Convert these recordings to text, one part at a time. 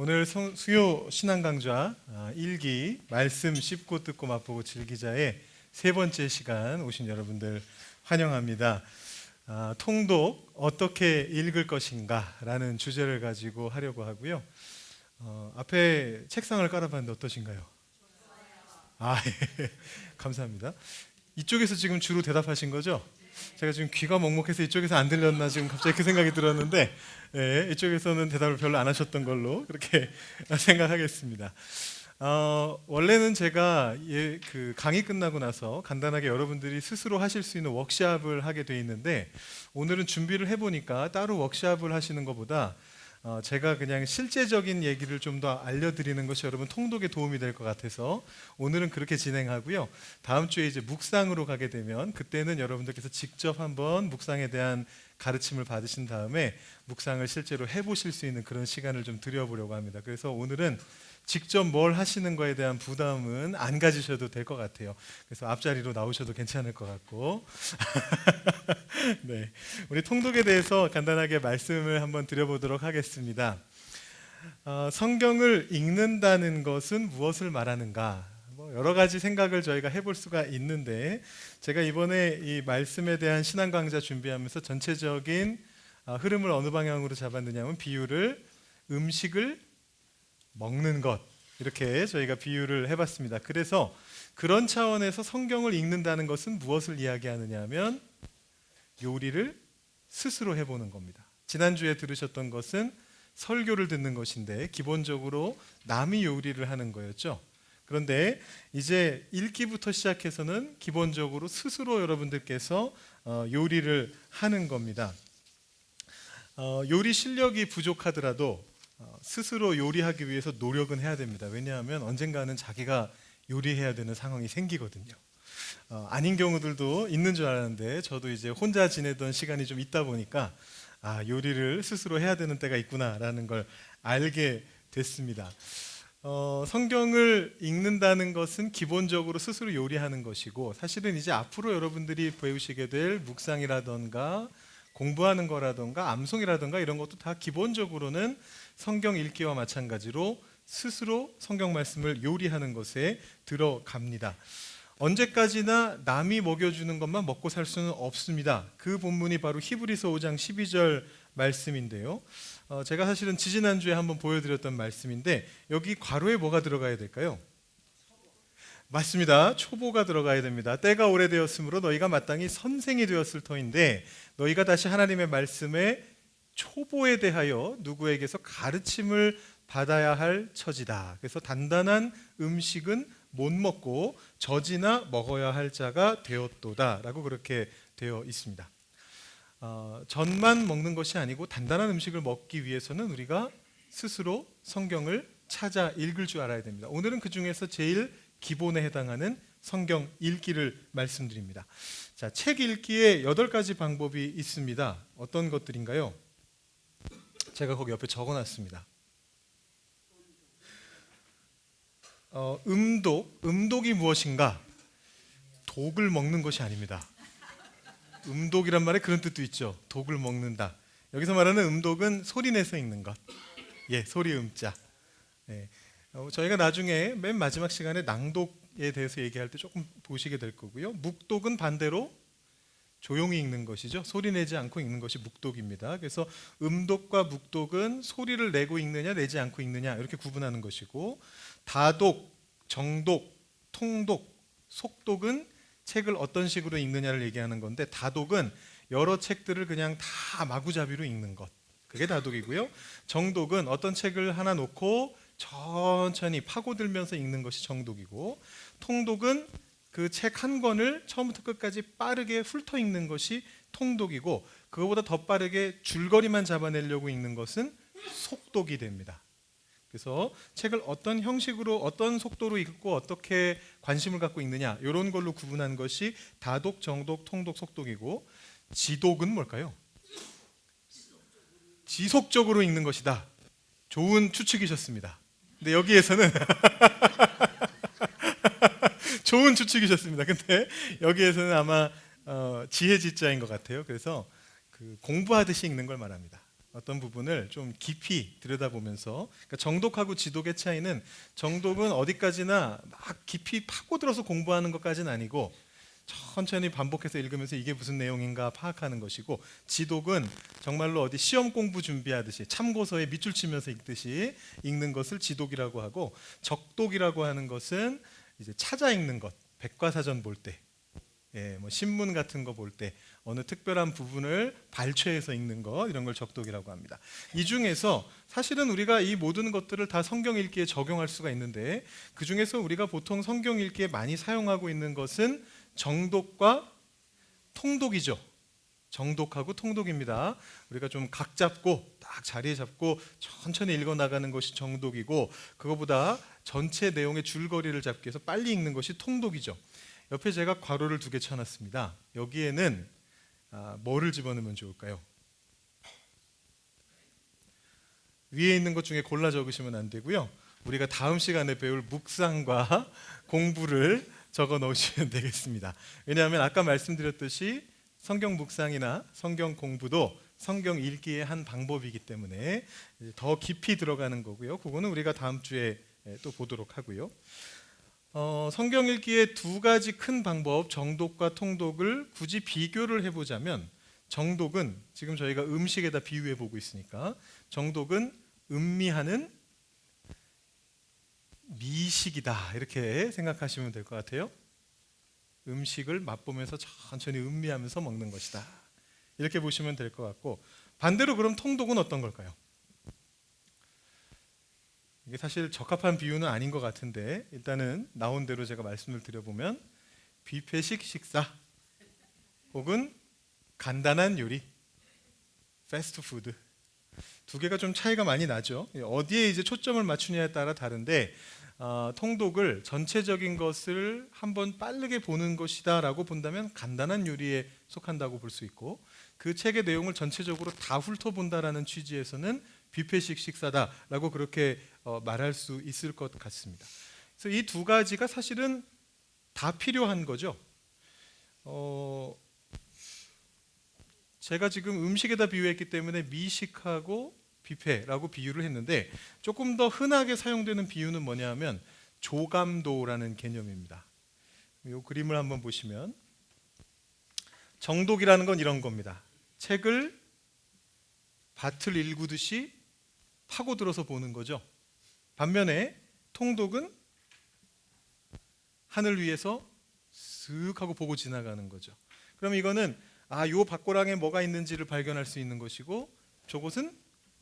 오늘 수요 신앙 강좌 1기 말씀 씹고 듣고 맛보고 즐기자의 세 번째 시간 오신 여러분들 환영합니다. 통독 어떻게 읽을 것인가 라는 주제를 가지고 하려고 하고요. 앞에 책상을 깔아봤는데 어떠신가요? 예. 감사합니다. 이쪽에서 지금 주로 대답하신 거죠? 제가 지금 귀가 먹먹해서 이쪽에서 안 들렸나 지금 갑자기 그 생각이 들었는데 이쪽에서는 대답을 별로 안 하셨던 걸로 그렇게 생각하겠습니다. 원래는 제가 그 강의 끝나고 나서 간단하게 여러분들이 스스로 하실 수 있는 워크샵을 하게 돼 있는데 오늘은 준비를 해보니까 따로 워크샵을 하시는 것보다 제가 그냥 실제적인 얘기를 좀 더 알려드리는 것이 여러분 통독에 도움이 될 것 같아서 오늘은 그렇게 진행하고요. 다음 주에 이제 묵상으로 가게 되면 그때는 여러분들께서 직접 한번 묵상에 대한 가르침을 받으신 다음에 묵상을 실제로 해보실 수 있는 그런 시간을 좀 드려보려고 합니다. 그래서 오늘은 직접 뭘 하시는 거에 대한 부담은 안 가지셔도 될 것 같아요. 그래서 앞자리로 나오셔도 괜찮을 것 같고 네, 우리 통독에 대해서 간단하게 말씀을 한번 드려보도록 하겠습니다. 성경을 읽는다는 것은 무엇을 말하는가? 여러 가지 생각을 저희가 해볼 수가 있는데 제가 이번에 이 말씀에 대한 신앙 강좌 준비하면서 전체적인 흐름을 어느 방향으로 잡았느냐면 비유를 음식을 먹는 것 이렇게 저희가 비유를 해봤습니다. 그래서 그런 차원에서 성경을 읽는다는 것은 무엇을 이야기하느냐 하면 요리를 스스로 해보는 겁니다. 지난주에 들으셨던 것은 설교를 듣는 것인데 기본적으로 남이 요리를 하는 거였죠. 그런데 이제 읽기부터 시작해서는 기본적으로 스스로 여러분들께서 요리를 하는 겁니다. 요리 실력이 부족하더라도 스스로 요리하기 위해서 노력은 해야 됩니다. 왜냐하면 언젠가는 자기가 요리해야 되는 상황이 생기거든요. 아닌 경우들도 있는 줄 알았는데 저도 이제 혼자 지내던 시간이 좀 있다 보니까 요리를 스스로 해야 되는 때가 있구나라는 걸 알게 됐습니다. 성경을 읽는다는 것은 기본적으로 스스로 요리하는 것이고 사실은 이제 앞으로 여러분들이 배우시게 될 묵상이라던가 공부하는 거라던가 암송이라던가 이런 것도 다 기본적으로는 성경 읽기와 마찬가지로 스스로 성경 말씀을 요리하는 것에 들어갑니다. 언제까지나 남이 먹여주는 것만 먹고 살 수는 없습니다. 그 본문이 바로 히브리서 5장 12절 말씀인데요. 제가 사실은 지지난주에 한번 보여드렸던 말씀인데 여기 괄호에 뭐가 들어가야 될까요? 맞습니다. 초보가 들어가야 됩니다. 때가 오래되었으므로 너희가 마땅히 선생이 되었을 터인데 너희가 다시 하나님의 말씀에 초보에 대하여 누구에게서 가르침을 받아야 할 처지다. 그래서 단단한 음식은 못 먹고 젖이나 먹어야 할 자가 되었도다 라고 그렇게 되어 있습니다. 젖만 먹는 것이 아니고 단단한 음식을 먹기 위해서는 우리가 스스로 성경을 찾아 읽을 줄 알아야 됩니다. 오늘은 그 중에서 제일 기본에 해당하는 성경 읽기를 말씀드립니다. 자, 책 읽기에 8가지 방법이 있습니다. 어떤 것들인가요? 제가 거기 옆에 적어놨습니다. 음독이 무엇인가? 독을 먹는 것이 아닙니다. 음독이란 말에 그런 뜻도 있죠. 독을 먹는다. 여기서 말하는 음독은 소리내서 읽는 것. 소리 음자. 저희가 나중에 맨 마지막 시간에 낭독에 대해서 얘기할 때 조금 보시게 될 거고요. 묵독은 반대로 조용히 읽는 것이죠. 소리 내지 않고 읽는 것이 묵독입니다. 그래서 음독과 묵독은 소리를 내고 읽느냐 내지 않고 읽느냐 이렇게 구분하는 것이고 다독, 정독, 통독, 속독은 책을 어떤 식으로 읽느냐를 얘기하는 건데 다독은 여러 책들을 그냥 다 마구잡이로 읽는 것. 그게 다독이고요. 정독은 어떤 책을 하나 놓고 천천히 파고들면서 읽는 것이 정독이고 통독은 그 책 한 권을 처음부터 끝까지 빠르게 훑어 읽는 것이 통독이고 그거보다 더 빠르게 줄거리만 잡아내려고 읽는 것은 속독이 됩니다. 그래서 책을 어떤 형식으로 어떤 속도로 읽고 어떻게 관심을 갖고 읽느냐 이런 걸로 구분한 것이 다독, 정독, 통독, 속독이고 지독은 뭘까요? 지속적으로 읽는 것이다. 좋은 추측이셨습니다. 근데 여기에서는 좋은 추측이셨습니다. 근데 여기에서는 아마 지혜지자인 것 같아요. 그래서 공부하듯이 읽는 걸 말합니다. 어떤 부분을 좀 깊이 들여다보면서, 그러니까 정독하고 지독의 차이는, 정독은 어디까지나 막 깊이 파고들어서 공부하는 것까지는 아니고 천천히 반복해서 읽으면서 이게 무슨 내용인가 파악하는 것이고, 지독은 정말로 어디 시험 공부 준비하듯이 참고서에 밑줄 치면서 읽듯이 읽는 것을 지독이라고 하고, 적독이라고 하는 것은 이제 찾아 읽는 것, 백과사전 볼 때, 뭐 신문 같은 거 볼 때 어느 특별한 부분을 발췌해서 읽는 것, 이런 걸 적독이라고 합니다. 이 중에서 사실은 우리가 이 모든 것들을 다 성경 읽기에 적용할 수가 있는데, 그 중에서 우리가 보통 성경 읽기에 많이 사용하고 있는 것은 정독과 통독이죠. 정독하고 통독입니다. 우리가 좀 각 잡고 딱 자리에 잡고 천천히 읽어 나가는 것이 정독이고, 그거보다 전체 내용의 줄거리를 잡기 위해서 빨리 읽는 것이 통독이죠. 옆에 제가 괄호를 2개 쳐놨습니다. 여기에는 뭐를 집어넣으면 좋을까요? 위에 있는 것 중에 골라 적으시면 안 되고요. 우리가 다음 시간에 배울 묵상과 공부를 적어 넣으시면 되겠습니다. 왜냐하면 아까 말씀드렸듯이 성경 묵상이나 성경 공부도 성경 읽기의 한 방법이기 때문에 더 깊이 들어가는 거고요. 그거는 우리가 다음 주에 또 보도록 하고요. 성경 읽기의 2가지 큰 방법, 정독과 통독을 굳이 비교를 해보자면, 정독은 지금 저희가 음식에다 비유해 보고 있으니까, 정독은 음미하는 미식이다, 이렇게 생각하시면 될 것 같아요. 음식을 맛보면서 천천히 음미하면서 먹는 것이다, 이렇게 보시면 될 것 같고, 반대로 그럼 통독은 어떤 걸까요? 이게 사실 적합한 비유는 아닌 것 같은데, 일단은 나온 대로 제가 말씀을 드려보면, 뷔페식 식사 혹은 간단한 요리, 패스트푸드, 2개가 좀 차이가 많이 나죠. 어디에 이제 초점을 맞추냐에 따라 다른데, 통독을 전체적인 것을 한번 빠르게 보는 것이다 라고 본다면 간단한 요리에 속한다고 볼 수 있고, 그 책의 내용을 전체적으로 다 훑어본다라는 취지에서는 뷔페식 식사다라고 그렇게 말할 수 있을 것 같습니다. 그래서 이 2가지가 사실은 다 필요한 거죠. 제가 지금 음식에다 비유했기 때문에 미식하고 뷔페라고 비유를 했는데, 조금 더 흔하게 사용되는 비유는 뭐냐면 조감도라는 개념입니다. 이 그림을 한번 보시면, 정독이라는 건 이런 겁니다. 책을 밭을 일구듯이 파고들어서 보는 거죠. 반면에 통독은 하늘 위에서 쓱 하고 보고 지나가는 거죠. 그럼 이거는 요 밭고랑에 뭐가 있는지를 발견할 수 있는 것이고, 저곳은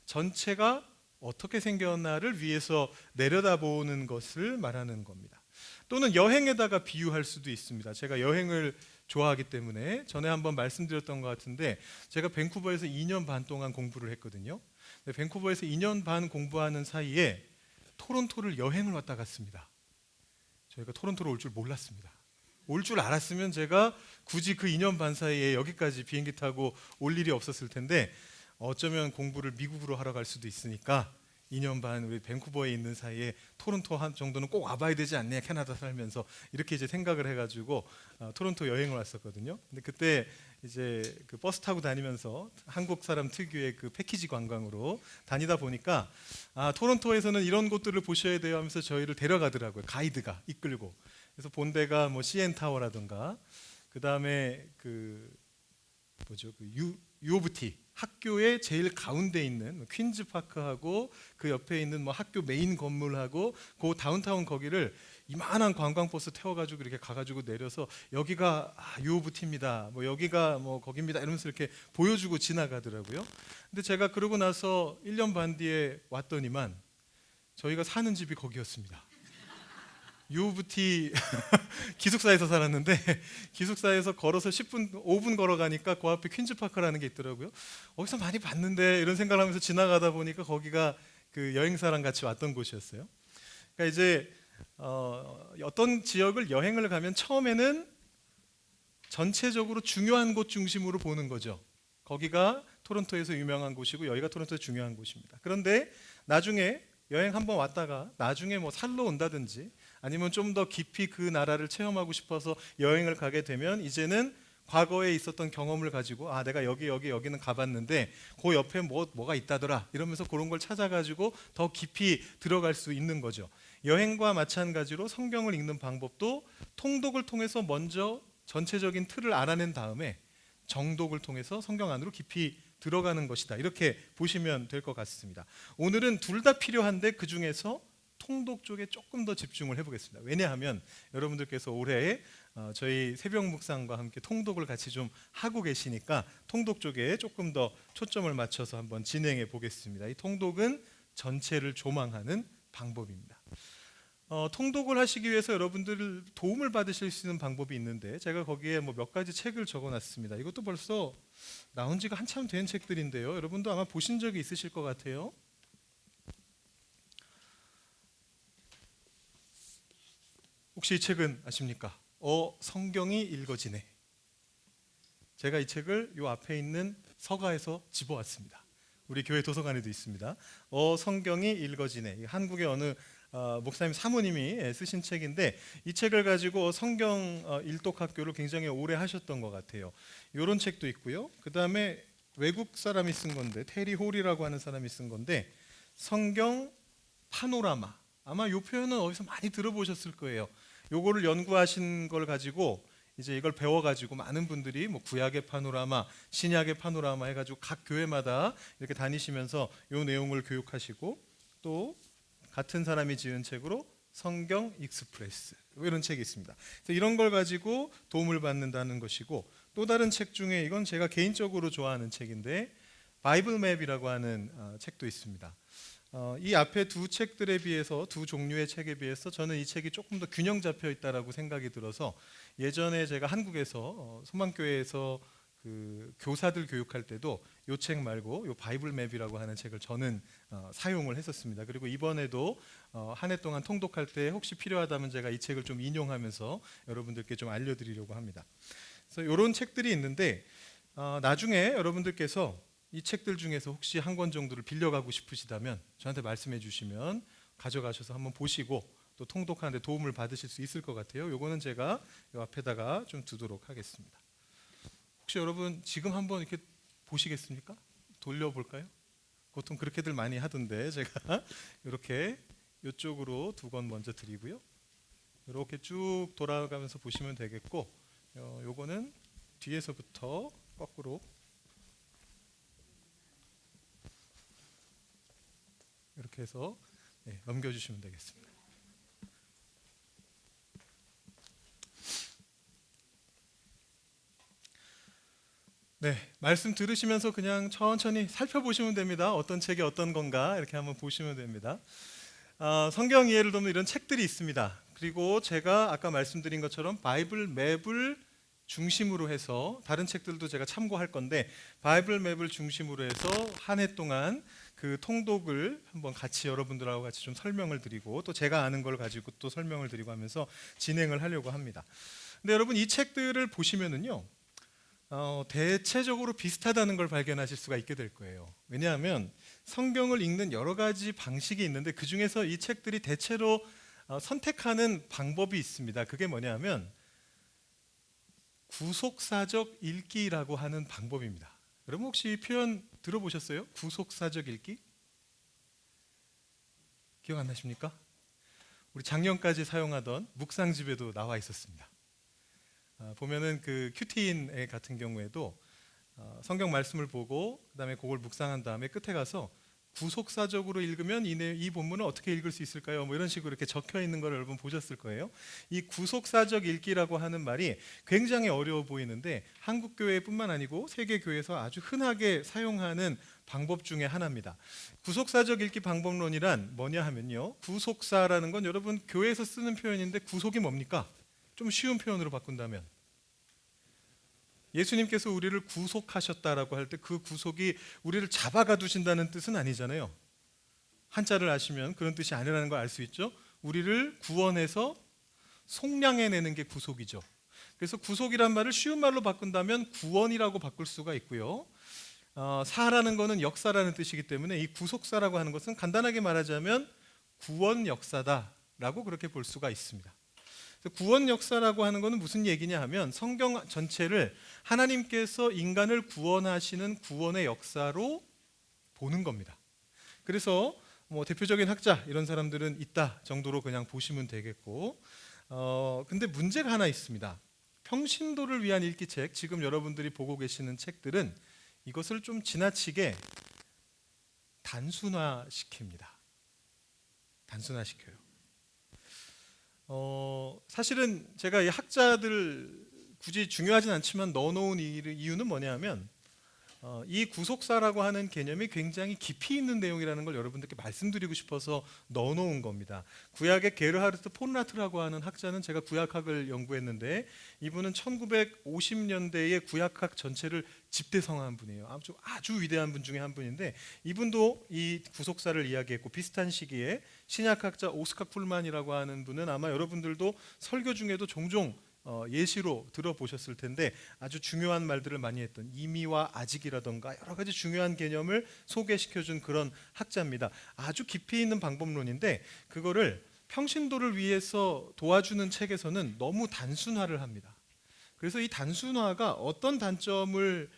전체가 어떻게 생겼나를 위에서 내려다보는 것을 말하는 겁니다. 또는 여행에다가 비유할 수도 있습니다. 제가 여행을 좋아하기 때문에 전에 한번 말씀드렸던 것 같은데, 제가 밴쿠버에서 2년 반 동안 공부를 했거든요. 밴쿠버에서 2년 반 공부하는 사이에 토론토를 여행을 왔다 갔습니다. 저희가 토론토로 올 줄 몰랐습니다. 올 줄 알았으면 제가 굳이 그 2년 반 사이에 여기까지 비행기 타고 올 일이 없었을 텐데, 어쩌면 공부를 미국으로 하러 갈 수도 있으니까 2년 반 우리 밴쿠버에 있는 사이에 토론토 한 정도는 꼭 와봐야 되지 않냐, 캐나다 살면서, 이렇게 이제 생각을 해가지고 토론토 여행을 왔었거든요. 근데 그때 이제 그 버스 타고 다니면서 한국 사람 특유의 그 패키지 관광으로 다니다 보니까, 토론토에서는 이런 곳들을 보셔야 돼요 하면서 저희를 데려가더라고요. 가이드가 이끌고. 그래서 본 데가 뭐 CN 타워라든가, 그 다음에 그 뭐죠, 그 U of T 학교의 제일 가운데 있는 퀸즈 파크하고, 그 옆에 있는 뭐 학교 메인 건물하고, 그 다운타운 거기를 이만한 관광버스 태워가지고 이렇게 가가지고 내려서, 여기가 U of T입니다, 뭐 여기가 뭐 거기입니다, 이러면서 이렇게 보여주고 지나가더라고요. 근데 제가 그러고 나서 1년 반 뒤에 왔더니만 저희가 사는 집이 거기였습니다. U of T 기숙사에서 살았는데, 기숙사에서 걸어서 10분, 5분 걸어가니까 그 앞에 퀸즈파크라는 게 있더라고요. 어디서 많이 봤는데, 이런 생각을 하면서 지나가다 보니까 거기가 그 여행사랑 같이 왔던 곳이었어요. 그러니까 이제 어떤 지역을 여행을 가면 처음에는 전체적으로 중요한 곳 중심으로 보는 거죠. 거기가 토론토에서 유명한 곳이고 여기가 토론토에서 중요한 곳입니다. 그런데 나중에 여행 한번 왔다가 나중에 뭐 살러 온다든지, 아니면 좀 더 깊이 그 나라를 체험하고 싶어서 여행을 가게 되면, 이제는 과거에 있었던 경험을 가지고 내가 여기는 가봤는데 그 옆에 뭐가 있다더라 이러면서 그런 걸 찾아가지고 더 깊이 들어갈 수 있는 거죠. 여행과 마찬가지로 성경을 읽는 방법도 통독을 통해서 먼저 전체적인 틀을 알아낸 다음에 정독을 통해서 성경 안으로 깊이 들어가는 것이다. 이렇게 보시면 될 것 같습니다. 오늘은 둘 다 필요한데 그 중에서 통독 쪽에 조금 더 집중을 해보겠습니다. 왜냐하면 여러분들께서 올해 저희 새벽 묵상과 함께 통독을 같이 좀 하고 계시니까 통독 쪽에 조금 더 초점을 맞춰서 한번 진행해 보겠습니다. 이 통독은 전체를 조망하는 방법입니다. 통독을 하시기 위해서 여러분들 도움을 받으실 수 있는 방법이 있는데 제가 거기에 몇 가지 책을 적어놨습니다. 이것도 벌써 나온 지가 한참 된 책들인데요. 여러분도 아마 보신 적이 있으실 것 같아요. 혹시 이 책은 아십니까? 성경이 읽어지네. 제가 이 책을 요 앞에 있는 서가에서 집어왔습니다. 우리 교회 도서관에도 있습니다. 성경이 읽어지네. 한국의 어느 목사님 사모님이 쓰신 책인데 이 책을 가지고 성경 일독학교를 굉장히 오래 하셨던 것 같아요. 이런 책도 있고요. 그 다음에 외국 사람이 쓴 건데 테리 홀이라고 하는 사람이 쓴 건데 성경 파노라마. 아마 이 표현은 어디서 많이 들어보셨을 거예요. 요거를 연구하신 걸 가지고 이제 이걸 배워가지고 많은 분들이 구약의 파노라마, 신약의 파노라마 해가지고 각 교회마다 이렇게 다니시면서 요 내용을 교육하시고 또 같은 사람이 지은 책으로 성경 익스프레스 이런 책이 있습니다. 그래서 이런 걸 가지고 도움을 받는다는 것이고 또 다른 책 중에 이건 제가 개인적으로 좋아하는 책인데 바이블 맵이라고 하는 책도 있습니다. 이 앞에 두 책들에 비해서 두 종류의 책에 비해서 저는 이 책이 조금 더 균형 잡혀 있다라고 생각이 들어서 예전에 제가 한국에서 소망교회에서 그 교사들 교육할 때도 이 책 말고 이 바이블 맵이라고 하는 책을 저는 사용을 했었습니다. 그리고 이번에도 한 해 동안 통독할 때 혹시 필요하다면 제가 이 책을 좀 인용하면서 여러분들께 좀 알려드리려고 합니다. 그래서 이런 책들이 있는데 나중에 여러분들께서 이 책들 중에서 혹시 한 권 정도를 빌려가고 싶으시다면 저한테 말씀해 주시면 가져가셔서 한번 보시고 또 통독하는데 도움을 받으실 수 있을 것 같아요. 요거는 제가 요 앞에다가 좀 두도록 하겠습니다. 혹시 여러분 지금 한번 이렇게 보시겠습니까? 돌려볼까요? 보통 그렇게들 많이 하던데 제가 이렇게 이쪽으로 두 권 먼저 드리고요. 이렇게 쭉 돌아가면서 보시면 되겠고 요거는 뒤에서부터 거꾸로 이렇게 해서 넘겨주시면 되겠습니다. 네, 말씀 들으시면서 그냥 천천히 살펴보시면 됩니다. 어떤 책이 어떤 건가 이렇게 한번 보시면 됩니다. 성경 이해를 돕는 이런 책들이 있습니다. 그리고 제가 아까 말씀드린 것처럼 바이블 맵을 중심으로 해서 다른 책들도 제가 참고할 건데 바이블 맵을 중심으로 해서 한 해 동안 그 통독을 한번 같이 여러분들하고 같이 좀 설명을 드리고 또 제가 아는 걸 가지고 또 설명을 드리고 하면서 진행을 하려고 합니다. 근데 여러분 이 책들을 보시면은요 대체적으로 비슷하다는 걸 발견하실 수가 있게 될 거예요. 왜냐하면 성경을 읽는 여러 가지 방식이 있는데 그 중에서 이 책들이 대체로 선택하는 방법이 있습니다. 그게 뭐냐면 구속사적 읽기라고 하는 방법입니다. 여러분 혹시 이 표현 들어보셨어요? 구속사적 읽기? 기억 안 나십니까? 우리 작년까지 사용하던 묵상집에도 나와 있었습니다. 보면은 그 큐티인 같은 경우에도 성경 말씀을 보고 그다음에 그걸 묵상한 다음에 끝에 가서 구속사적으로 읽으면 이 본문을 어떻게 읽을 수 있을까요? 이런 식으로 이렇게 적혀 있는 걸 여러분 보셨을 거예요. 이 구속사적 읽기라고 하는 말이 굉장히 어려워 보이는데 한국 교회뿐만 아니고 세계 교회에서 아주 흔하게 사용하는 방법 중에 하나입니다. 구속사적 읽기 방법론이란 뭐냐 하면요. 구속사라는 건 여러분 교회에서 쓰는 표현인데 구속이 뭡니까? 좀 쉬운 표현으로 바꾼다면 예수님께서 우리를 구속하셨다라고 할 때 그 구속이 우리를 잡아가 두신다는 뜻은 아니잖아요. 한자를 아시면 그런 뜻이 아니라는 걸 알 수 있죠. 우리를 구원해서 속량해내는 게 구속이죠. 그래서 구속이란 말을 쉬운 말로 바꾼다면 구원이라고 바꿀 수가 있고요. 사라는 것은 역사라는 뜻이기 때문에 이 구속사라고 하는 것은 간단하게 말하자면 구원 역사다라고 그렇게 볼 수가 있습니다. 구원 역사라고 하는 것은 무슨 얘기냐 하면 성경 전체를 하나님께서 인간을 구원하시는 구원의 역사로 보는 겁니다. 그래서 뭐 대표적인 학자 이런 사람들은 있다 정도로 그냥 보시면 되겠고, 근데 문제가 하나 있습니다. 평신도를 위한 읽기책, 지금 여러분들이 보고 계시는 책들은 이것을 좀 지나치게 단순화시킵니다. 단순화시켜요. 사실은 제가 이 학자들 굳이 중요하진 않지만 넣어놓은 이유는 뭐냐면 이 구속사라고 하는 개념이 굉장히 깊이 있는 내용이라는 걸 여러분들께 말씀드리고 싶어서 넣어놓은 겁니다. 구약의 게르하르트 폰라트라고 하는 학자는, 제가 구약학을 연구했는데 이분은 1950년대의 구약학 전체를 집대성한 분이에요. 아주 위대한 분 중에 한 분인데, 이분도 이 구속사를 이야기했고, 비슷한 시기에 신약학자 오스카 쿨만이라고 하는 분은 아마 여러분들도 설교 중에도 종종 예시로 들어보셨을 텐데 아주 중요한 말들을 많이 했던 이미와 아직이라던가 여러 가지 중요한 개념을 소개시켜준 그런 학자입니다. 아주 깊이 있는 방법론인데 그거를 평신도를 위해서 도와주는 책에서는 너무 단순화를 합니다. 그래서 이 단순화가 어떤 단점을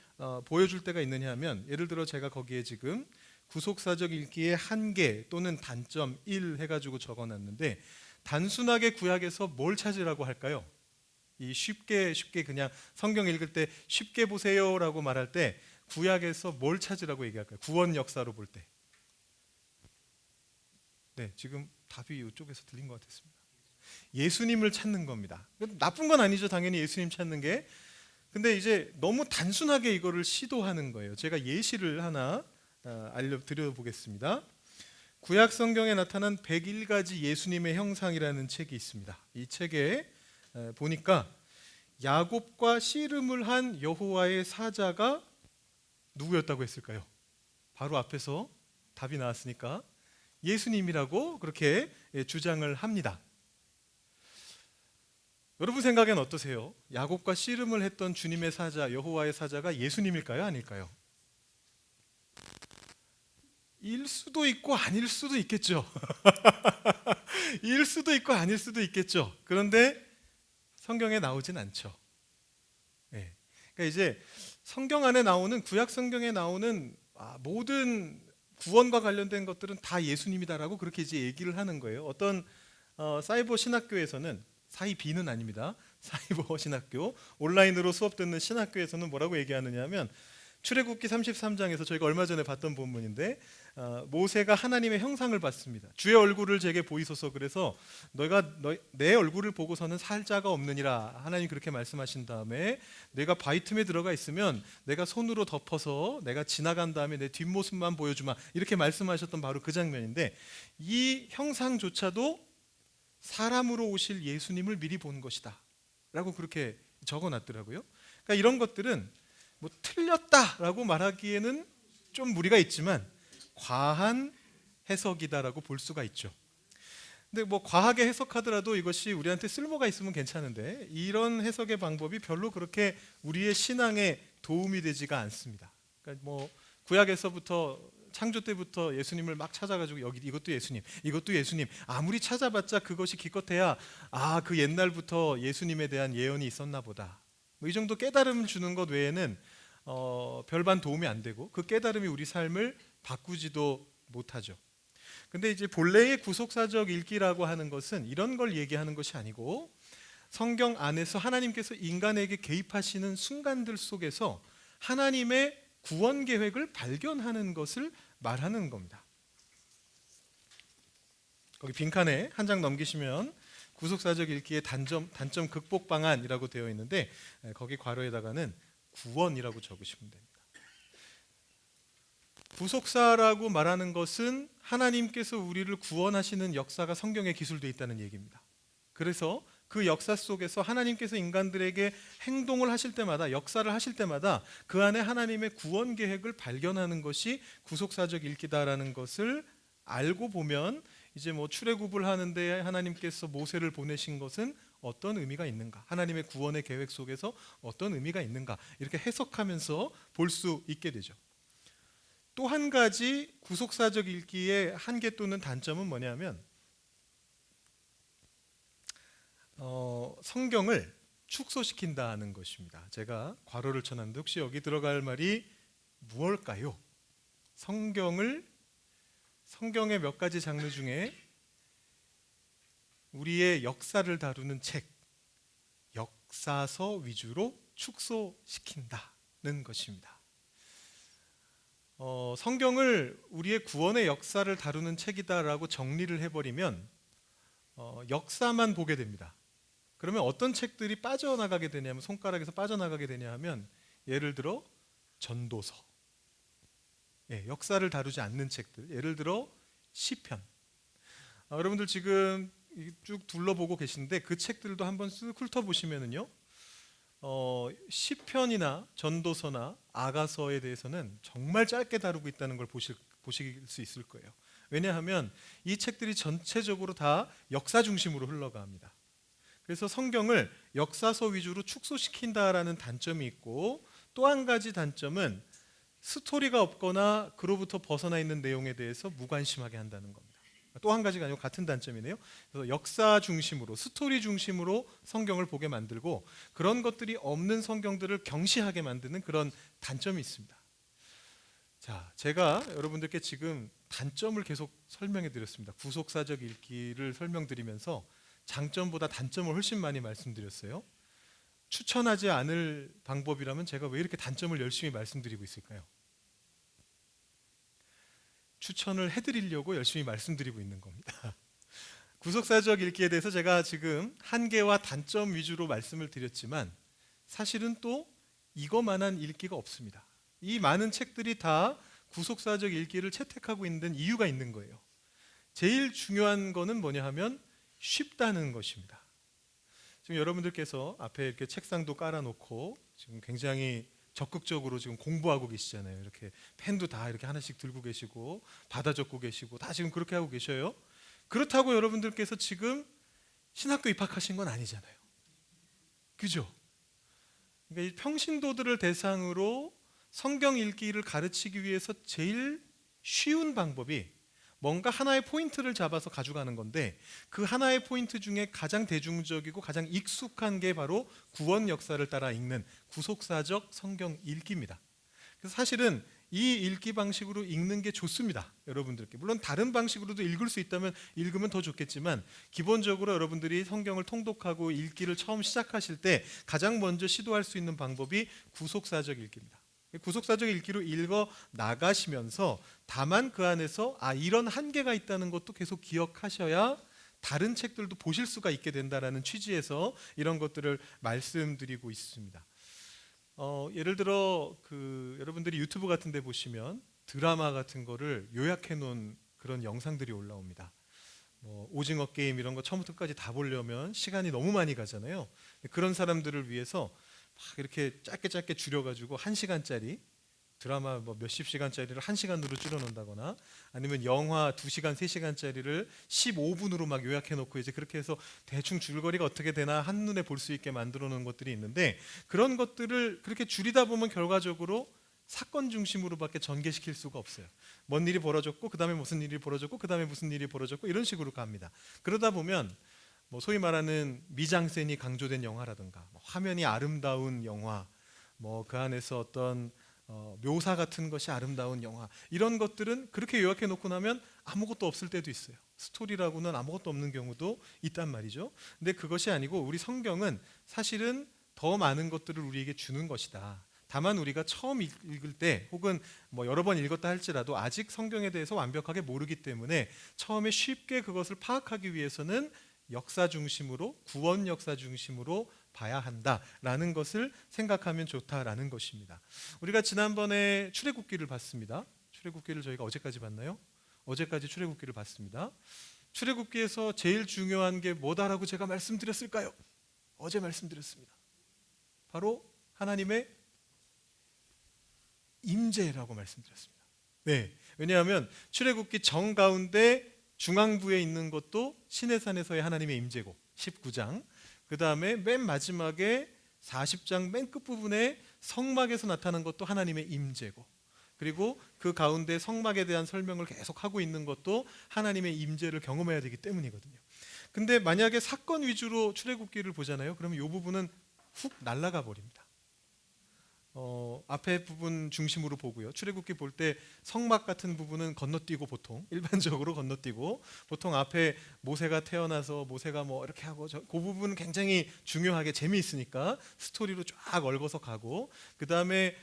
보여줄 때가 있느냐 하면, 예를 들어 제가 거기에 지금 구속사적 읽기의 한계 또는 단점 1 해가지고 적어놨는데, 단순하게 구약에서 뭘 찾으라고 할까요? 이 쉽게 그냥 성경 읽을 때 쉽게 보세요라고 말할 때 구약에서 뭘 찾으라고 얘기할까요? 구원 역사로 볼 때. 네, 지금 답이 이쪽에서 들린 것 같았습니다. 예수님을 찾는 겁니다. 나쁜 건 아니죠, 당연히 예수님 찾는 게. 근데 이제 너무 단순하게 이거를 시도하는 거예요. 제가 예시를 하나 알려드려 보겠습니다. 구약 성경에 나타난 101가지 예수님의 형상이라는 책이 있습니다. 이 책에 보니까 야곱과 씨름을 한 여호와의 사자가 누구였다고 했을까요? 바로 앞에서 답이 나왔으니까 예수님이라고 그렇게 주장을 합니다. 여러분 생각엔 어떠세요? 야곱과 씨름을 했던 주님의 사자, 여호와의 사자가 예수님일까요? 아닐까요? 일 수도 있고 아닐 수도 있겠죠. 일 수도 있고 아닐 수도 있겠죠. 그런데 성경에 나오진 않죠. 네. 그러니까 이제 성경 안에 나오는, 구약 성경에 나오는 모든 구원과 관련된 것들은 다 예수님이다라고 그렇게 이제 얘기를 하는 거예요. 어떤 사이버 신학교에서는, 사이비는 아닙니다. 사이버 신학교, 온라인으로 수업 듣는 신학교에서는 뭐라고 얘기하느냐 하면, 출애굽기 33장에서 저희가 얼마 전에 봤던 본문인데 모세가 하나님의 형상을 봤습니다. 주의 얼굴을 제게 보이소서, 그래서 내 얼굴을 보고서는 살 자가 없느니라 하나님 그렇게 말씀하신 다음에, 내가 바위 틈에 들어가 있으면 내가 손으로 덮어서 내가 지나간 다음에 내 뒷모습만 보여주마, 이렇게 말씀하셨던 바로 그 장면인데, 이 형상조차도 사람으로 오실 예수님을 미리 본 것이다 라고 그렇게 적어놨더라고요. 그러니까 이런 것들은 뭐 틀렸다라고 말하기에는 좀 무리가 있지만 과한 해석이다라고 볼 수가 있죠. 근데 뭐 과하게 해석하더라도 이것이 우리한테 쓸모가 있으면 괜찮은데, 이런 해석의 방법이 별로 그렇게 우리의 신앙에 도움이 되지가 않습니다. 그러니까 뭐 구약에서부터, 창조 때부터 예수님을 막 찾아가지고 여기 이것도 예수님, 이것도 예수님, 아무리 찾아봤자 그것이 기껏해야 그 옛날부터 예수님에 대한 예언이 있었나 보다, 뭐 이 정도 깨달음 주는 것 외에는 별반 도움이 안 되고, 그 깨달음이 우리 삶을 바꾸지도 못하죠. 근데 이제 본래의 구속사적 읽기라고 하는 것은 이런 걸 얘기하는 것이 아니고, 성경 안에서 하나님께서 인간에게 개입하시는 순간들 속에서 하나님의 구원 계획을 발견하는 것을 말하는 겁니다. 거기 빈칸에 한 장 넘기시면 구속사적 읽기의 단점 극복 방안이라고 되어 있는데, 거기 괄호에다가는 구원이라고 적으시면 됩니다. 구속사라고 말하는 것은 하나님께서 우리를 구원하시는 역사가 성경에 기술되어 있다는 얘기입니다. 그래서 그 역사 속에서 하나님께서 인간들에게 행동을 하실 때마다, 역사를 하실 때마다 그 안에 하나님의 구원 계획을 발견하는 것이 구속사적 읽기다라는 것을 알고 보면, 이제 뭐 출애굽을 하는데 하나님께서 모세를 보내신 것은 어떤 의미가 있는가, 하나님의 구원의 계획 속에서 어떤 의미가 있는가, 이렇게 해석하면서 볼 수 있게 되죠. 또 한 가지 구속사적 읽기의 한계 또는 단점은 뭐냐면, 성경을 축소시킨다는 것입니다. 제가 괄호를 쳐놨는데 혹시 여기 들어갈 말이 무엇일까요? 성경의 몇 가지 장르 중에 우리의 역사를 다루는 책, 역사서 위주로 축소시킨다는 것입니다. 성경을 우리의 구원의 역사를 다루는 책이다라고 정리를 해버리면 역사만 보게 됩니다. 그러면 어떤 책들이 빠져나가게 되냐면, 손가락에서 빠져나가게 되냐 하면, 예를 들어 전도서, 역사를 다루지 않는 책들, 예를 들어 시편. 여러분들 지금 쭉 둘러보고 계신데 그 책들도 한번 쓱 훑어보시면은요, 시편이나 전도서나 아가서에 대해서는 정말 짧게 다루고 있다는 걸 보실 수 있을 거예요. 왜냐하면 이 책들이 전체적으로 다 역사 중심으로 흘러갑니다. 그래서 성경을 역사서 위주로 축소시킨다라는 단점이 있고, 또 한 가지 단점은 스토리가 없거나 그로부터 벗어나 있는 내용에 대해서 무관심하게 한다는 겁니다. 또 한 가지가 아니고 같은 단점이네요. 그래서 역사 중심으로, 스토리 중심으로 성경을 보게 만들고, 그런 것들이 없는 성경들을 경시하게 만드는 그런 단점이 있습니다. 자, 제가 여러분들께 지금 단점을 계속 설명해 드렸습니다. 구속사적 읽기를 설명드리면서 장점보다 단점을 훨씬 많이 말씀드렸어요. 추천하지 않을 방법이라면 제가 왜 이렇게 단점을 열심히 말씀드리고 있을까요? 추천을 해드리려고 열심히 말씀드리고 있는 겁니다. 구속사적 읽기에 대해서 제가 지금 한계와 단점 위주로 말씀을 드렸지만, 사실은 또 이거만한 읽기가 없습니다. 이 많은 책들이 다 구속사적 읽기를 채택하고 있는 이유가 있는 거예요. 제일 중요한 거는 뭐냐 하면 쉽다는 것입니다. 지금 여러분들께서 앞에 이렇게 책상도 깔아놓고 지금 굉장히 적극적으로 지금 공부하고 계시잖아요. 이렇게 펜도 다 이렇게 하나씩 들고 계시고 받아 적고 계시고 다 지금 그렇게 하고 계셔요. 그렇다고 여러분들께서 지금 신학교 입학하신 건 아니잖아요. 그죠? 그러니까 이 평신도들을 대상으로 성경 읽기를 가르치기 위해서 제일 쉬운 방법이 뭔가 하나의 포인트를 잡아서 가져가는 건데, 그 하나의 포인트 중에 가장 대중적이고 가장 익숙한 게 바로 구원 역사를 따라 읽는 구속사적 성경 읽기입니다. 그래서 사실은 이 읽기 방식으로 읽는 게 좋습니다. 여러분들께. 물론 다른 방식으로도 읽을 수 있다면 읽으면 더 좋겠지만, 기본적으로 여러분들이 성경을 통독하고 읽기를 처음 시작하실 때 가장 먼저 시도할 수 있는 방법이 구속사적 읽기입니다. 구속사적 읽기로 읽어 나가시면서 다만 그 안에서 이런 한계가 있다는 것도 계속 기억하셔야 다른 책들도 보실 수가 있게 된다라는 취지에서 이런 것들을 말씀드리고 있습니다. 예를 들어 여러분들이 유튜브 같은 데 보시면 드라마 같은 거를 요약해 놓은 그런 영상들이 올라옵니다. 오징어 게임 이런 거 처음부터 끝까지 다 보려면 시간이 너무 많이 가잖아요. 그런 사람들을 위해서 막 이렇게 짧게 줄여가지고 1시간짜리 드라마 몇십 시간짜리를 1시간으로 줄여놓는다거나, 아니면 영화 2시간, 3시간짜리를 15분으로 막 요약해놓고 이제 그렇게 해서 대충 줄거리가 어떻게 되나 한눈에 볼 수 있게 만들어 놓은 것들이 있는데, 그런 것들을 그렇게 줄이다 보면 결과적으로 사건 중심으로밖에 전개시킬 수가 없어요. 뭔 일이 벌어졌고 그 다음에 무슨 일이 벌어졌고 그 다음에 무슨 일이 벌어졌고 이런 식으로 갑니다. 그러다 보면 소위 말하는 미장센이 강조된 영화라든가, 화면이 아름다운 영화, 그 안에서 어떤 묘사 같은 것이 아름다운 영화, 이런 것들은 그렇게 요약해 놓고 나면 아무것도 없을 때도 있어요. 스토리라고는 아무것도 없는 경우도 있단 말이죠. 근데 그것이 아니고 우리 성경은 사실은 더 많은 것들을 우리에게 주는 것이다. 다만 우리가 처음 읽을 때, 혹은 여러 번 읽었다 할지라도 아직 성경에 대해서 완벽하게 모르기 때문에 처음에 쉽게 그것을 파악하기 위해서는 역사 중심으로, 구원 역사 중심으로 봐야 한다라는 것을 생각하면 좋다라는 것입니다. 우리가 지난번에 출애굽기를 봤습니다. 출애굽기를 저희가 어제까지 봤나요? 어제까지 출애굽기를 봤습니다. 출애굽기에서 제일 중요한 게 뭐다라고 제가 말씀드렸을까요? 어제 말씀드렸습니다. 바로 하나님의 임재라고 말씀드렸습니다. 네, 왜냐하면 출애굽기 정 가운데 중앙부에 있는 것도 시내산에서의 하나님의 임재고 19장, 그 다음에 맨 마지막에 40장 맨 끝부분에 성막에서 나타난 것도 하나님의 임재고, 그리고 그 가운데 성막에 대한 설명을 계속 하고 있는 것도 하나님의 임재를 경험해야 되기 때문이거든요. 근데 만약에 사건 위주로 출애굽기를 보잖아요. 그러면 이 부분은 훅 날아가 버립니다. 앞에 부분 중심으로 보고요. 출애굽기 볼 때 성막 같은 부분은 건너뛰고 보통 일반적으로 건너뛰고 보통 앞에 모세가 태어나서 모세가 뭐 이렇게 하고 그 부분은 굉장히 중요하게 재미있으니까 스토리로 쫙 얽어서 가고 그 다음에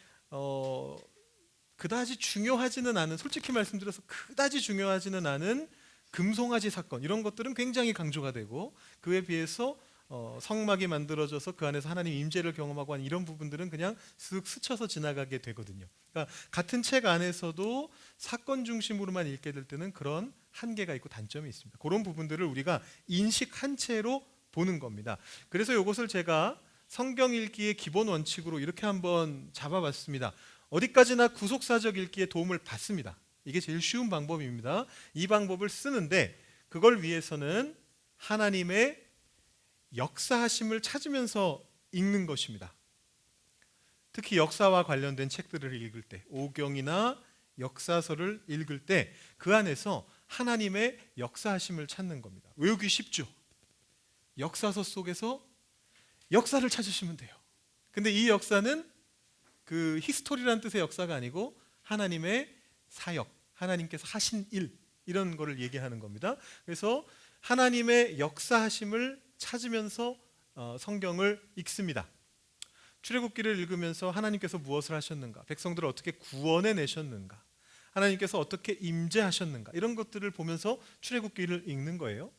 그다지 중요하지는 않은 솔직히 말씀드려서 그다지 중요하지는 않은 금송아지 사건 이런 것들은 굉장히 강조가 되고 그에 비해서 성막이 만들어져서 그 안에서 하나님 임재를 경험하고 하는 이런 부분들은 그냥 쓱 스쳐서 지나가게 되거든요. 그러니까 같은 책 안에서도 사건 중심으로만 읽게 될 때는 그런 한계가 있고 단점이 있습니다. 그런 부분들을 우리가 인식한 채로 보는 겁니다. 그래서 이것을 제가 성경 읽기의 기본 원칙으로 이렇게 한번 잡아봤습니다. 어디까지나 구속사적 읽기에 도움을 받습니다. 이게 제일 쉬운 방법입니다. 이 방법을 쓰는데 그걸 위해서는 하나님의 역사하심을 찾으면서 읽는 것입니다. 특히 역사와 관련된 책들을 읽을 때, 오경이나 역사서를 읽을 때 그 안에서 하나님의 역사하심을 찾는 겁니다. 외우기 쉽죠? 역사서 속에서 역사를 찾으시면 돼요. 근데 이 역사는 그 히스토리라는 뜻의 역사가 아니고 하나님의 사역, 하나님께서 하신 일 이런 거를 얘기하는 겁니다. 그래서 하나님의 역사하심을 찾으면서 성경을 읽습니다. 출애굽기를 읽으면서 하나님께서 무엇을 하셨는가, 백성들을 어떻게 구원해 내셨는가, 하나님께서 어떻게 임재하셨는가 이런 것들을 보면서 출애굽기를 읽는 거예요.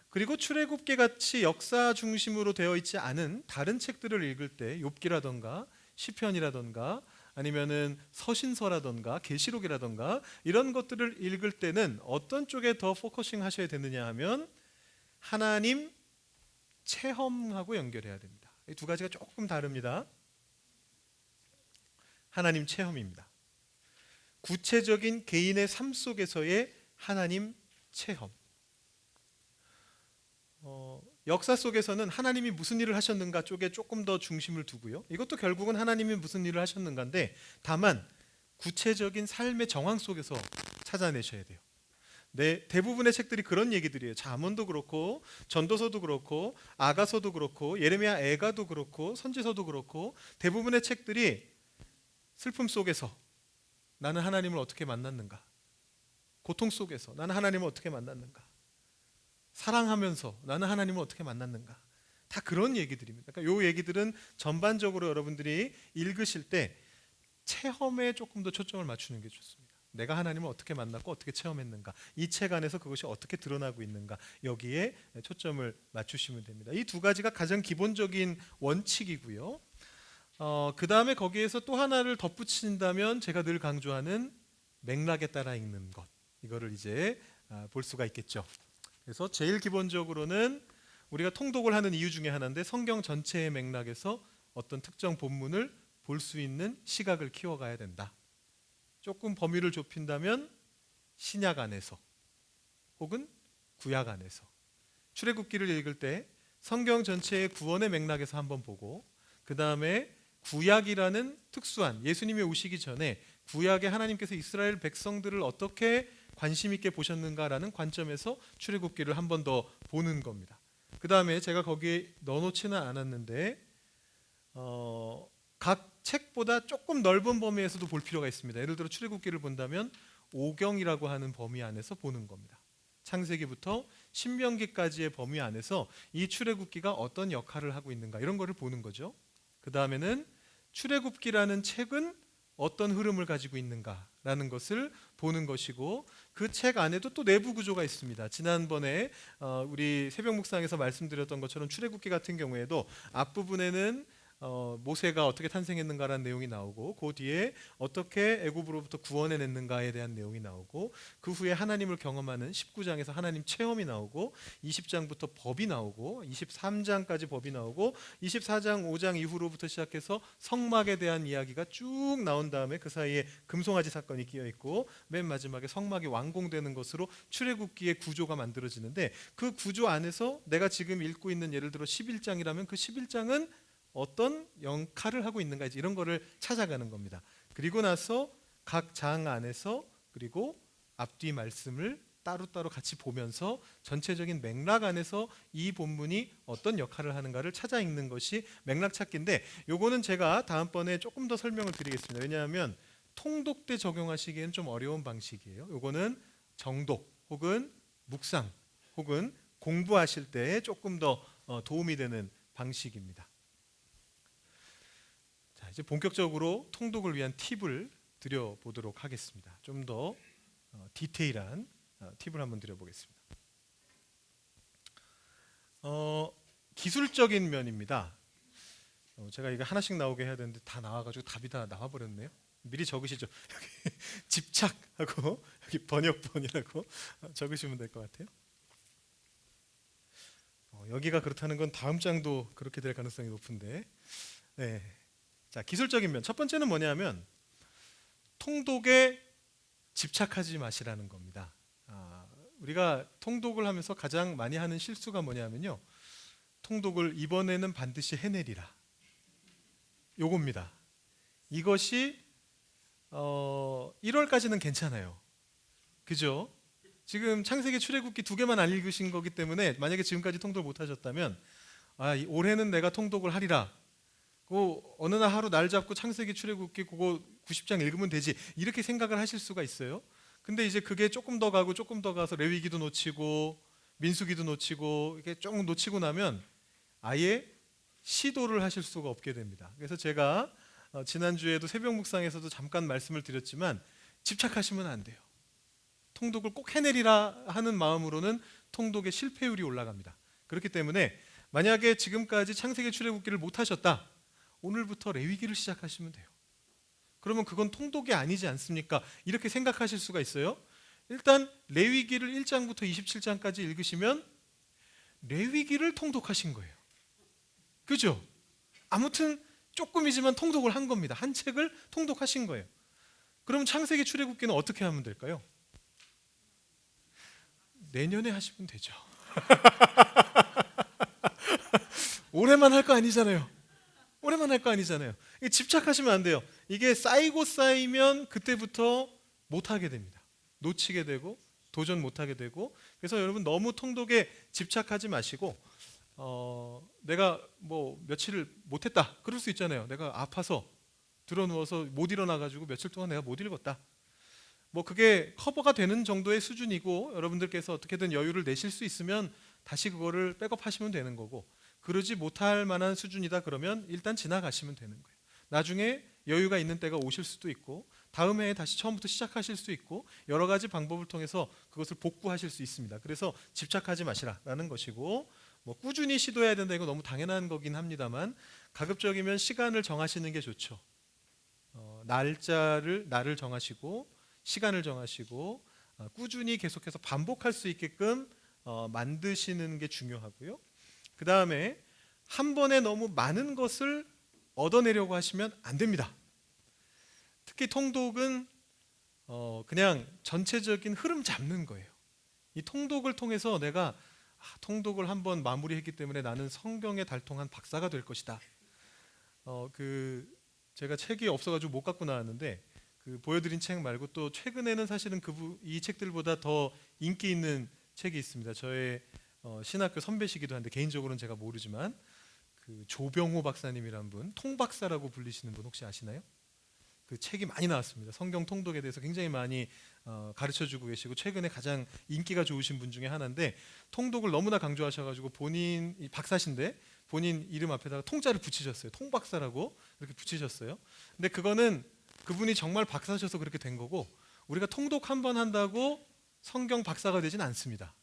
그리고 출애굽기 같이 역사 중심으로 되어 있지 않은 다른 책들을 읽을 때 욥기라던가 시편이라던가 아니면은 서신서라던가 계시록이라던가 이런 것들을 읽을 때는 어떤 쪽에 더 포커싱 하셔야 되느냐 하면 하나님 체험하고 연결해야 됩니다. 이 두 가지가 조금 다릅니다. 하나님 체험입니다. 구체적인 개인의 삶 속에서의 하나님 체험. 역사 속에서는 하나님이 무슨 일을 하셨는가 쪽에 조금 더 중심을 두고요. 이것도 결국은 하나님이 무슨 일을 하셨는가인데 다만 구체적인 삶의 정황 속에서 찾아내셔야 돼요. 대부분의 책들이 그런 얘기들이에요. 잠언도 그렇고 전도서도 그렇고 아가서도 그렇고 예레미야 애가도 그렇고 선지서도 그렇고 대부분의 책들이 슬픔 속에서 나는 하나님을 어떻게 만났는가, 고통 속에서 나는 하나님을 어떻게 만났는가, 사랑하면서 나는 하나님을 어떻게 만났는가, 다 그런 얘기들입니다. 그러니까 이 얘기들은 전반적으로 여러분들이 읽으실 때 체험에 조금 더 초점을 맞추는 게 좋습니다. 내가 하나님을 어떻게 만났고 어떻게 체험했는가, 이 책 안에서 그것이 어떻게 드러나고 있는가, 여기에 초점을 맞추시면 됩니다. 이 두 가지가 가장 기본적인 원칙이고요. 그 다음에 거기에서 또 하나를 덧붙인다면 제가 늘 강조하는 맥락에 따라 읽는 것, 이거를 이제 볼 수가 있겠죠. 그래서 제일 기본적으로는 우리가 통독을 하는 이유 중에 하나인데 성경 전체의 맥락에서 어떤 특정 본문을 볼 수 있는 시각을 키워가야 된다. 조금 범위를 좁힌다면 신약 안에서 혹은 구약 안에서 출애굽기를 읽을 때 성경 전체의 구원의 맥락에서 한번 보고 그 다음에 구약이라는 특수한 예수님이 오시기 전에 구약에 하나님께서 이스라엘 백성들을 어떻게 관심 있게 보셨는가라는 관점에서 출애굽기를 한 번 더 보는 겁니다. 그 다음에 제가 거기에 넣어놓지는 않았는데 각 책보다 조금 넓은 범위에서도 볼 필요가 있습니다. 예를 들어 출애굽기를 본다면 오경이라고 하는 범위 안에서 보는 겁니다. 창세기부터 신명기까지의 범위 안에서 이 출애굽기가 어떤 역할을 하고 있는가 이런 거를 보는 거죠. 그 다음에는 출애굽기라는 책은 어떤 흐름을 가지고 있는가라는 것을 보는 것이고 그 책 안에도 또 내부 구조가 있습니다. 지난번에 우리 새벽 묵상에서 말씀드렸던 것처럼 출애굽기 같은 경우에도 앞부분에는 모세가 어떻게 탄생했는가라는 내용이 나오고 그 뒤에 어떻게 애굽으로부터 구원해냈는가에 대한 내용이 나오고 그 후에 하나님을 경험하는 19장에서 하나님 체험이 나오고 20장부터 법이 나오고 23장까지 법이 나오고 24장 5장 이후로부터 시작해서 성막에 대한 이야기가 쭉 나온 다음에 그 사이에 금송아지 사건이 끼어 있고 맨 마지막에 성막이 완공되는 것으로 출애굽기의 구조가 만들어지는데 그 구조 안에서 내가 지금 읽고 있는 예를 들어 11장이라면 그 11장은 어떤 역할을 하고 있는가 이런 거를 찾아가는 겁니다. 그리고 나서 각 장 안에서 그리고 앞뒤 말씀을 따로따로 같이 보면서 전체적인 맥락 안에서 이 본문이 어떤 역할을 하는가를 찾아 읽는 것이 맥락 찾기인데, 요거는 제가 다음번에 조금 더 설명을 드리겠습니다. 왜냐하면 통독 때 적용하시기에는 좀 어려운 방식이에요. 요거는 정독 혹은 묵상 혹은 공부하실 때 조금 더 도움이 되는 방식입니다. 자, 이제 본격적으로 통독을 위한 팁을 드려보도록 하겠습니다. 좀 더 디테일한 팁을 한번 드려보겠습니다. 기술적인 면입니다. 제가 이거 하나씩 나오게 해야 되는데 다 나와가지고 답이 다 나와버렸네요. 미리 적으시죠. 여기 집착하고 여기 번역본이라고 적으시면 될 것 같아요. 여기가 그렇다는 건 다음 장도 그렇게 될 가능성이 높은데. 네. 자, 기술적인 면. 첫 번째는 뭐냐면 통독에 집착하지 마시라는 겁니다. 우리가 통독을 하면서 가장 많이 하는 실수가 뭐냐면요, 통독을 이번에는 반드시 해내리라, 요겁니다. 이것이 1월까지는 괜찮아요. 그죠? 지금 창세기 출애굽기 2개만 안 읽으신 거기 때문에 만약에 지금까지 통독을 못 하셨다면 올해는 내가 통독을 하리라, 어느 날 하루 날 잡고 창세기 출애굽기 그거 90장 읽으면 되지, 이렇게 생각을 하실 수가 있어요. 근데 이제 그게 조금 더 가고 조금 더 가서 레위기도 놓치고 민수기도 놓치고 이렇게 조금 놓치고 나면 아예 시도를 하실 수가 없게 됩니다. 그래서 제가 지난주에도 새벽 묵상에서도 잠깐 말씀을 드렸지만 집착하시면 안 돼요. 통독을 꼭 해내리라 하는 마음으로는 통독의 실패율이 올라갑니다. 그렇기 때문에 만약에 지금까지 창세기 출애굽기를 못 하셨다, 오늘부터 레위기를 시작하시면 돼요. 그러면 그건 통독이 아니지 않습니까? 이렇게 생각하실 수가 있어요. 일단 레위기를 1장부터 27장까지 읽으시면 레위기를 통독하신 거예요. 그죠? 아무튼 조금이지만 통독을 한 겁니다. 한 책을 통독하신 거예요. 그럼 창세기 출애굽기는 어떻게 하면 될까요? 내년에 하시면 되죠. 올해만 할 거 아니잖아요. 올해만 할 거 아니잖아요. 집착하시면 안 돼요. 이게 쌓이고 쌓이면 그때부터 못하게 됩니다. 놓치게 되고 도전 못하게 되고. 그래서 여러분 너무 통독에 집착하지 마시고, 내가 뭐 며칠을 못했다 그럴 수 있잖아요. 내가 아파서 드러누워서 못 일어나가지고 며칠 동안 내가 못 읽었다, 뭐 그게 커버가 되는 정도의 수준이고 여러분들께서 어떻게든 여유를 내실 수 있으면 다시 그거를 백업하시면 되는 거고, 그러지 못할 만한 수준이다 그러면 일단 지나가시면 되는 거예요. 나중에 여유가 있는 때가 오실 수도 있고 다음 해에 다시 처음부터 시작하실 수 있고 여러 가지 방법을 통해서 그것을 복구하실 수 있습니다. 그래서 집착하지 마시라라는 것이고, 뭐 꾸준히 시도해야 된다, 이거 너무 당연한 거긴 합니다만 가급적이면 시간을 정하시는 게 좋죠. 날을 정하시고 시간을 정하시고 꾸준히 계속해서 반복할 수 있게끔 만드시는 게 중요하고요. 그 다음에 한 번에 너무 많은 것을 얻어내려고 하시면 안 됩니다. 특히 통독은 그냥 전체적인 흐름 잡는 거예요. 이 통독을 통해서 내가 통독을 한번 마무리했기 때문에 나는 성경에 달통한 박사가 될 것이다. 제가 책이 없어가지고 못 갖고 나왔는데 보여드린 책 말고 또 최근에는 사실은 이 책들보다 더 인기 있는 책이 있습니다. 저의 신학교 선배시기도 한데 개인적으로는 제가 모르지만 조병호 박사님이라는 분, 통박사라고 불리시는 분 혹시 아시나요? 그 책이 많이 나왔습니다. 성경 통독에 대해서 굉장히 많이 가르쳐주고 계시고 최근에 가장 인기가 좋으신 분 중에 하나인데, 통독을 너무나 강조하셔가지고 본인 박사신데 본인 이름 앞에다가 통자를 붙이셨어요. 통박사라고 이렇게 붙이셨어요. 근데 그거는 그분이 정말 박사셔서 그렇게 된 거고, 우리가 통독 한 번 한다고 성경 박사가 되진 않습니다.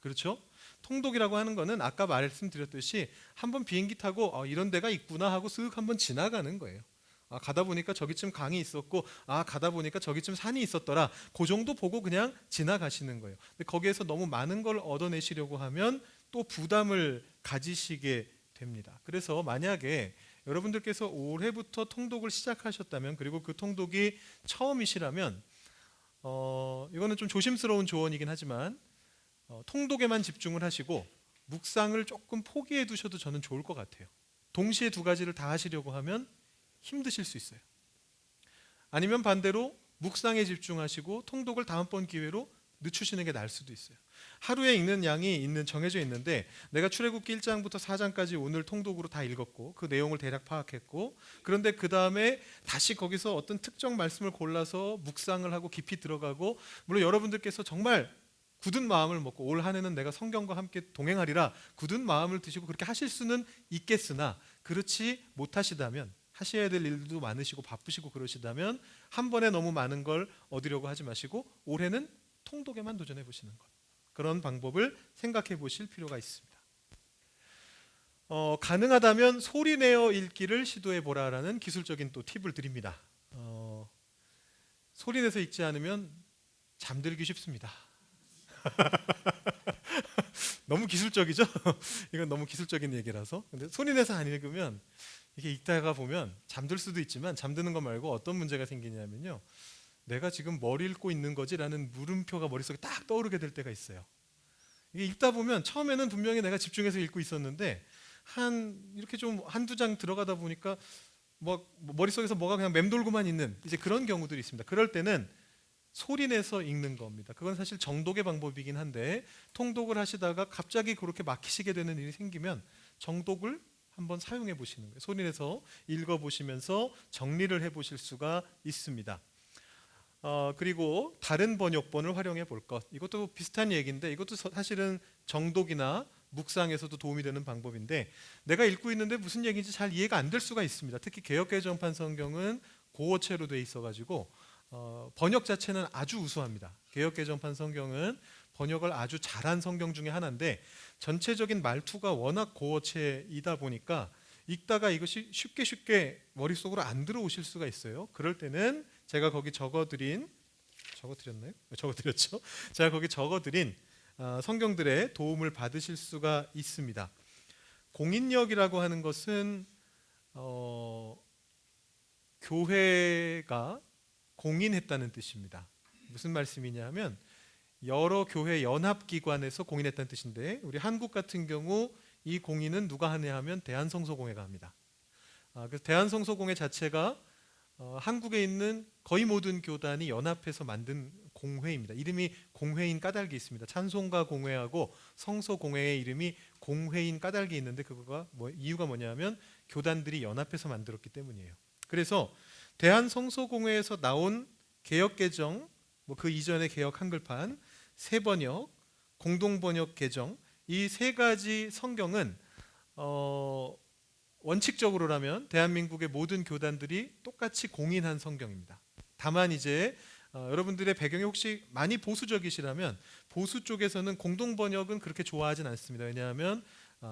그렇죠? 통독이라고 하는 거는 아까 말씀드렸듯이 한번 비행기 타고 이런 데가 있구나 하고 쓱 한번 지나가는 거예요. 가다 보니까 저기쯤 강이 있었고 가다 보니까 저기쯤 산이 있었더라, 그 정도 보고 그냥 지나가시는 거예요. 근데 거기에서 너무 많은 걸 얻어내시려고 하면 또 부담을 가지시게 됩니다. 그래서 만약에 여러분들께서 올해부터 통독을 시작하셨다면, 그리고 그 통독이 처음이시라면 이거는 좀 조심스러운 조언이긴 하지만 통독에만 집중을 하시고 묵상을 조금 포기해 두셔도 저는 좋을 것 같아요. 동시에 두 가지를 다 하시려고 하면 힘드실 수 있어요. 아니면 반대로 묵상에 집중하시고 통독을 다음번 기회로 늦추시는 게 나을 수도 있어요. 하루에 읽는 양이 정해져 있는데 내가 출애굽기 1장부터 4장까지 오늘 통독으로 다 읽었고 그 내용을 대략 파악했고, 그런데 그 다음에 다시 거기서 어떤 특정 말씀을 골라서 묵상을 하고 깊이 들어가고, 물론 여러분들께서 정말 굳은 마음을 먹고 올 한 해는 내가 성경과 함께 동행하리라 굳은 마음을 드시고 그렇게 하실 수는 있겠으나, 그렇지 못하시다면, 하셔야 될 일도 많으시고 바쁘시고 그러시다면 한 번에 너무 많은 걸 얻으려고 하지 마시고 올해는 통독에만 도전해 보시는 것, 그런 방법을 생각해 보실 필요가 있습니다. 가능하다면 소리내어 읽기를 시도해 보라라는 기술적인 또 팁을 드립니다. 소리내서 읽지 않으면 잠들기 쉽습니다. 너무 기술적이죠? 이건 너무 기술적인 얘기라서. 근데 소리내서 안 읽으면 이게 읽다가 보면 잠들 수도 있지만, 잠드는 거 말고 어떤 문제가 생기냐면요, 내가 지금 뭘 읽고 있는 거지라는 물음표가 머릿속에 딱 떠오르게 될 때가 있어요. 이게 읽다 보면 처음에는 분명히 내가 집중해서 읽고 있었는데 이렇게 좀 한두 장 들어가다 보니까 머릿속에서 뭐가 그냥 맴돌고만 있는 이제 그런 경우들이 있습니다. 그럴 때는 소리내서 읽는 겁니다. 그건 사실 정독의 방법이긴 한데, 통독을 하시다가 갑자기 그렇게 막히시게 되는 일이 생기면 정독을 한번 사용해 보시는 거예요. 소리내서 읽어보시면서 정리를 해보실 수가 있습니다. 그리고 다른 번역본을 활용해 볼 것, 이것도 비슷한 얘기인데 이것도 사실은 정독이나 묵상에서도 도움이 되는 방법인데, 내가 읽고 있는데 무슨 얘기인지 잘 이해가 안 될 수가 있습니다. 특히 개역개정판 성경은 고어체로 돼 있어가지고 번역 자체는 아주 우수합니다. 개역개정판 성경은 번역을 아주 잘한 성경 중에 하나인데, 전체적인 말투가 워낙 고어체이다 보니까 읽다가 이것이 쉽게 머릿속으로 안 들어오실 수가 있어요. 그럴 때는 제가 거기 적어드렸죠? 제가 거기 적어드린 성경들의 도움을 받으실 수가 있습니다. 공인력이라고 하는 것은 교회가 공인했다는 뜻입니다. 무슨 말씀이냐면 여러 교회 연합기관에서 공인했다는 뜻인데, 우리 한국 같은 경우 이 공인은 누가 하냐 하면 대한성서공회가 합니다. 그래서 대한성서공회 자체가 한국에 있는 거의 모든 교단이 연합해서 만든 공회입니다. 이름이 공회인 까닭이 있습니다. 찬송가 공회하고 성서공회의 이름이 공회인 까닭이 있는데, 그거가 이유가 뭐냐면 교단들이 연합해서 만들었기 때문이에요. 그래서 대한성서공회에서 나온 개역개정, 그 이전의 개역 한글판, 새번역, 공동번역 개정, 이 세 가지 성경은 원칙적으로라면 대한민국의 모든 교단들이 똑같이 공인한 성경입니다. 다만 이제 여러분들의 배경이 혹시 많이 보수적이시라면 보수 쪽에서는 공동번역은 그렇게 좋아하진 않습니다. 왜냐하면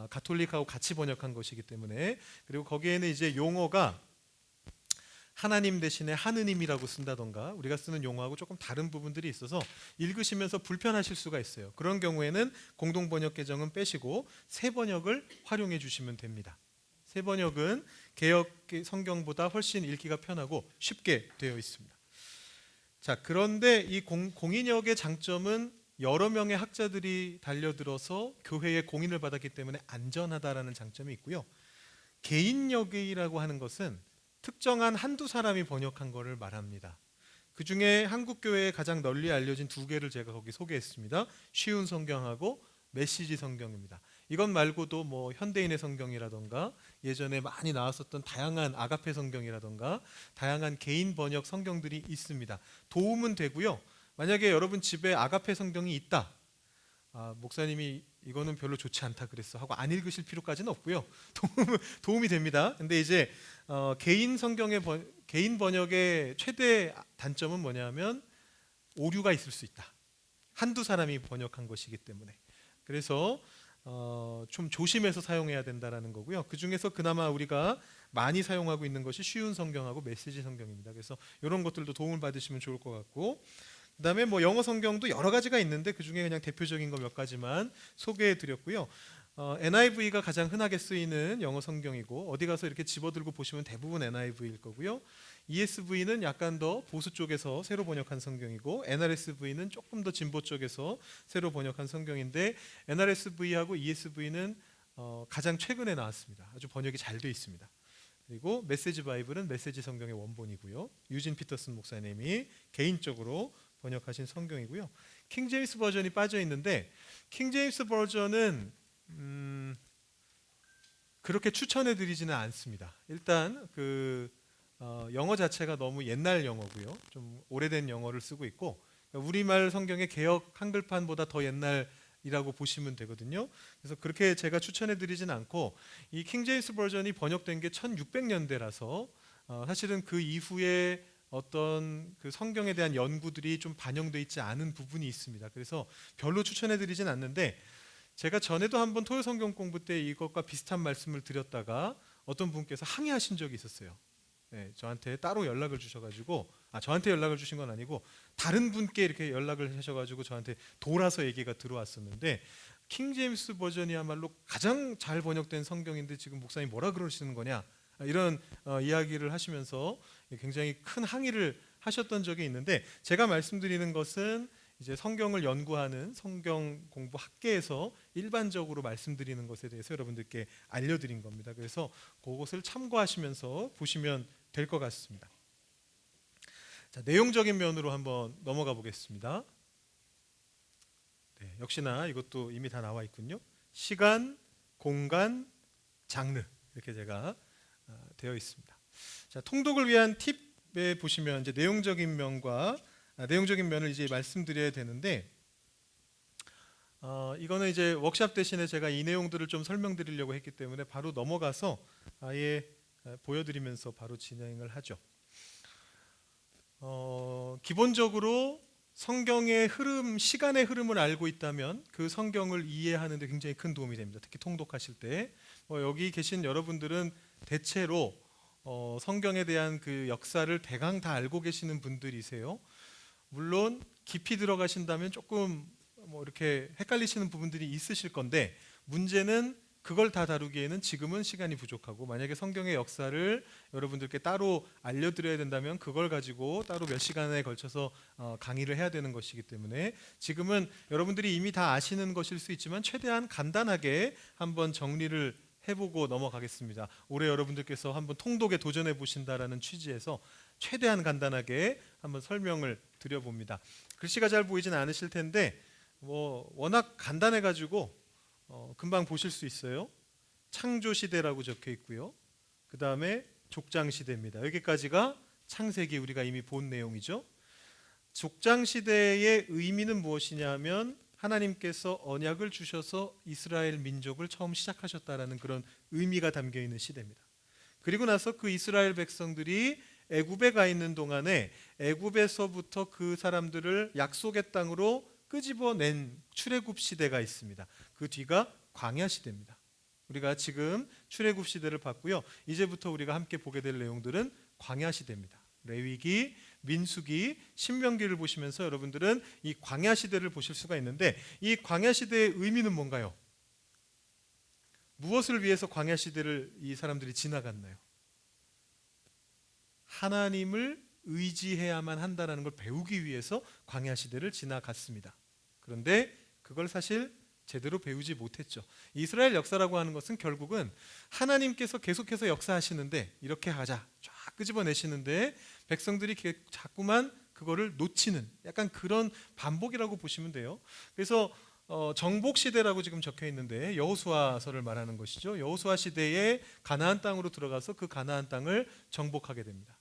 가톨릭하고 같이 번역한 것이기 때문에. 그리고 거기에는 이제 용어가 하나님 대신에 하느님이라고 쓴다던가 우리가 쓰는 용어하고 조금 다른 부분들이 있어서 읽으시면서 불편하실 수가 있어요. 그런 경우에는 공동번역 개정은 빼시고 새번역을 활용해 주시면 됩니다. 새번역은 개역 성경보다 훨씬 읽기가 편하고 쉽게 되어 있습니다. 자, 그런데 이 공인역의 장점은 여러 명의 학자들이 달려들어서 교회에 공인을 받았기 때문에 안전하다라는 장점이 있고요. 개인역이라고 하는 것은 특정한 한두 사람이 번역한 것을 말합니다. 그 중에 한국교회에 가장 널리 알려진 두 개를 제가 거기 소개했습니다. 쉬운 성경하고 메시지 성경입니다. 이것 말고도 현대인의 성경이라던가 예전에 많이 나왔었던 다양한 아가페 성경이라던가 다양한 개인 번역 성경들이 있습니다. 도움은 되고요. 만약에 여러분 집에 아가페 성경이 있다, 목사님이 이거는 별로 좋지 않다 그랬어 하고 안 읽으실 필요까지는 없고요. 도움이 됩니다. 근데 이제 개인 번역의 최대 단점은 뭐냐면 오류가 있을 수 있다. 한두 사람이 번역한 것이기 때문에. 그래서 좀 조심해서 사용해야 된다라는 거고요. 그 중에서 그나마 우리가 많이 사용하고 있는 것이 쉬운 성경하고 메시지 성경입니다. 그래서 이런 것들도 도움을 받으시면 좋을 것 같고, 그다음에 영어 성경도 여러 가지가 있는데 그 중에 그냥 대표적인 거 몇 가지만 소개해드렸고요. NIV가 가장 흔하게 쓰이는 영어 성경이고 어디 가서 이렇게 집어들고 보시면 대부분 NIV일 거고요. ESV는 약간 더 보수 쪽에서 새로 번역한 성경이고 NRSV는 조금 더 진보 쪽에서 새로 번역한 성경인데, NRSV하고 ESV는 가장 최근에 나왔습니다. 아주 번역이 잘 되어 있습니다. 그리고 메시지 바이블은 메시지 성경의 원본이고요. 유진 피터슨 목사님이 개인적으로 번역하신 성경이고요. 킹 제임스 버전이 빠져 있는데 킹 제임스 버전은 그렇게 추천해 드리지는 않습니다. 일단 영어 자체가 너무 옛날 영어고요. 좀 오래된 영어를 쓰고 있고 우리말 성경의 개역 한글판보다 더 옛날이라고 보시면 되거든요. 그래서 그렇게 제가 추천해 드리진 않고 이 킹 제임스 버전이 번역된 게 1600년대라서 사실은 그 이후에 어떤 그 성경에 대한 연구들이 좀 반영되어 있지 않은 부분이 있습니다. 그래서 별로 추천해 드리진 않는데 제가 전에도 한번 토요 성경 공부 때 이것과 비슷한 말씀을 드렸다가 어떤 분께서 항의하신 적이 있었어요. 네, 저한테 따로 연락을 주셔가지고 저한테 연락을 주신 건 아니고 다른 분께 이렇게 연락을 하셔가지고 저한테 돌아서 얘기가 들어왔었는데 킹 제임스 버전이야말로 가장 잘 번역된 성경인데 지금 목사님 뭐라 그러시는 거냐 이런 이야기를 하시면서 굉장히 큰 항의를 하셨던 적이 있는데 제가 말씀드리는 것은 이제 성경을 연구하는 성경 공부 학계에서 일반적으로 말씀드리는 것에 대해서 여러분들께 알려드린 겁니다. 그래서 그것을 참고하시면서 보시면 될 것 같습니다. 자, 내용적인 면으로 한번 넘어가 보겠습니다. 네, 역시나 이것도 이미 다 나와 있군요. 시간, 공간, 장르 이렇게 제가 되어 있습니다. 자, 통독을 위한 팁에 보시면 이제 내용적인 면을 이제 말씀드려야 되는데 이거는 이제 워크샵 대신에 제가 이 내용들을 좀 설명드리려고 했기 때문에 바로 넘어가서 아예 보여드리면서 바로 진행을 하죠. 기본적으로 성경의 흐름, 시간의 흐름을 알고 있다면 그 성경을 이해하는 데 굉장히 큰 도움이 됩니다. 특히 통독하실 때 여기 계신 여러분들은 대체로 성경에 대한 그 역사를 대강 다 알고 계시는 분들이세요. 물론 깊이 들어가신다면 조금 이렇게 헷갈리시는 부분들이 있으실 건데 문제는 그걸 다 다루기에는 지금은 시간이 부족하고 만약에 성경의 역사를 여러분들께 따로 알려드려야 된다면 그걸 가지고 따로 몇 시간에 걸쳐서 강의를 해야 되는 것이기 때문에 지금은 여러분들이 이미 다 아시는 것일 수 있지만 최대한 간단하게 한번 정리를 해보고 넘어가겠습니다. 올해 여러분들께서 한번 통독에 도전해 보신다라는 취지에서 최대한 간단하게 한번 설명을 드려봅니다. 글씨가 잘 보이진 않으실 텐데 워낙 간단해가지고 금방 보실 수 있어요. 창조시대라고 적혀 있고요. 그 다음에 족장시대입니다. 여기까지가 창세기 우리가 이미 본 내용이죠. 족장시대의 의미는 무엇이냐면 하나님께서 언약을 주셔서 이스라엘 민족을 처음 시작하셨다라는 그런 의미가 담겨 있는 시대입니다. 그리고 나서 그 이스라엘 백성들이 애굽에 가 있는 동안에 애굽에서부터 그 사람들을 약속의 땅으로 끄집어낸 출애굽 시대가 있습니다. 그 뒤가 광야 시대입니다. 우리가 지금 출애굽 시대를 봤고요. 이제부터 우리가 함께 보게 될 내용들은 광야 시대입니다. 레위기, 민수기, 신명기를 보시면서 여러분들은 이 광야 시대를 보실 수가 있는데 이 광야 시대의 의미는 뭔가요? 무엇을 위해서 광야 시대를 이 사람들이 지나갔나요? 하나님을 의지해야만 한다는 걸 배우기 위해서 광야 시대를 지나갔습니다. 그런데 그걸 사실 제대로 배우지 못했죠. 이스라엘 역사라고 하는 것은 결국은 하나님께서 계속해서 역사하시는데 이렇게 하자 쫙 끄집어내시는데 백성들이 자꾸만 그거를 놓치는 약간 그런 반복이라고 보시면 돼요. 그래서 정복 시대라고 지금 적혀 있는데 여호수아서를 말하는 것이죠. 여호수아 시대에 가나안 땅으로 들어가서 그 가나안 땅을 정복하게 됩니다.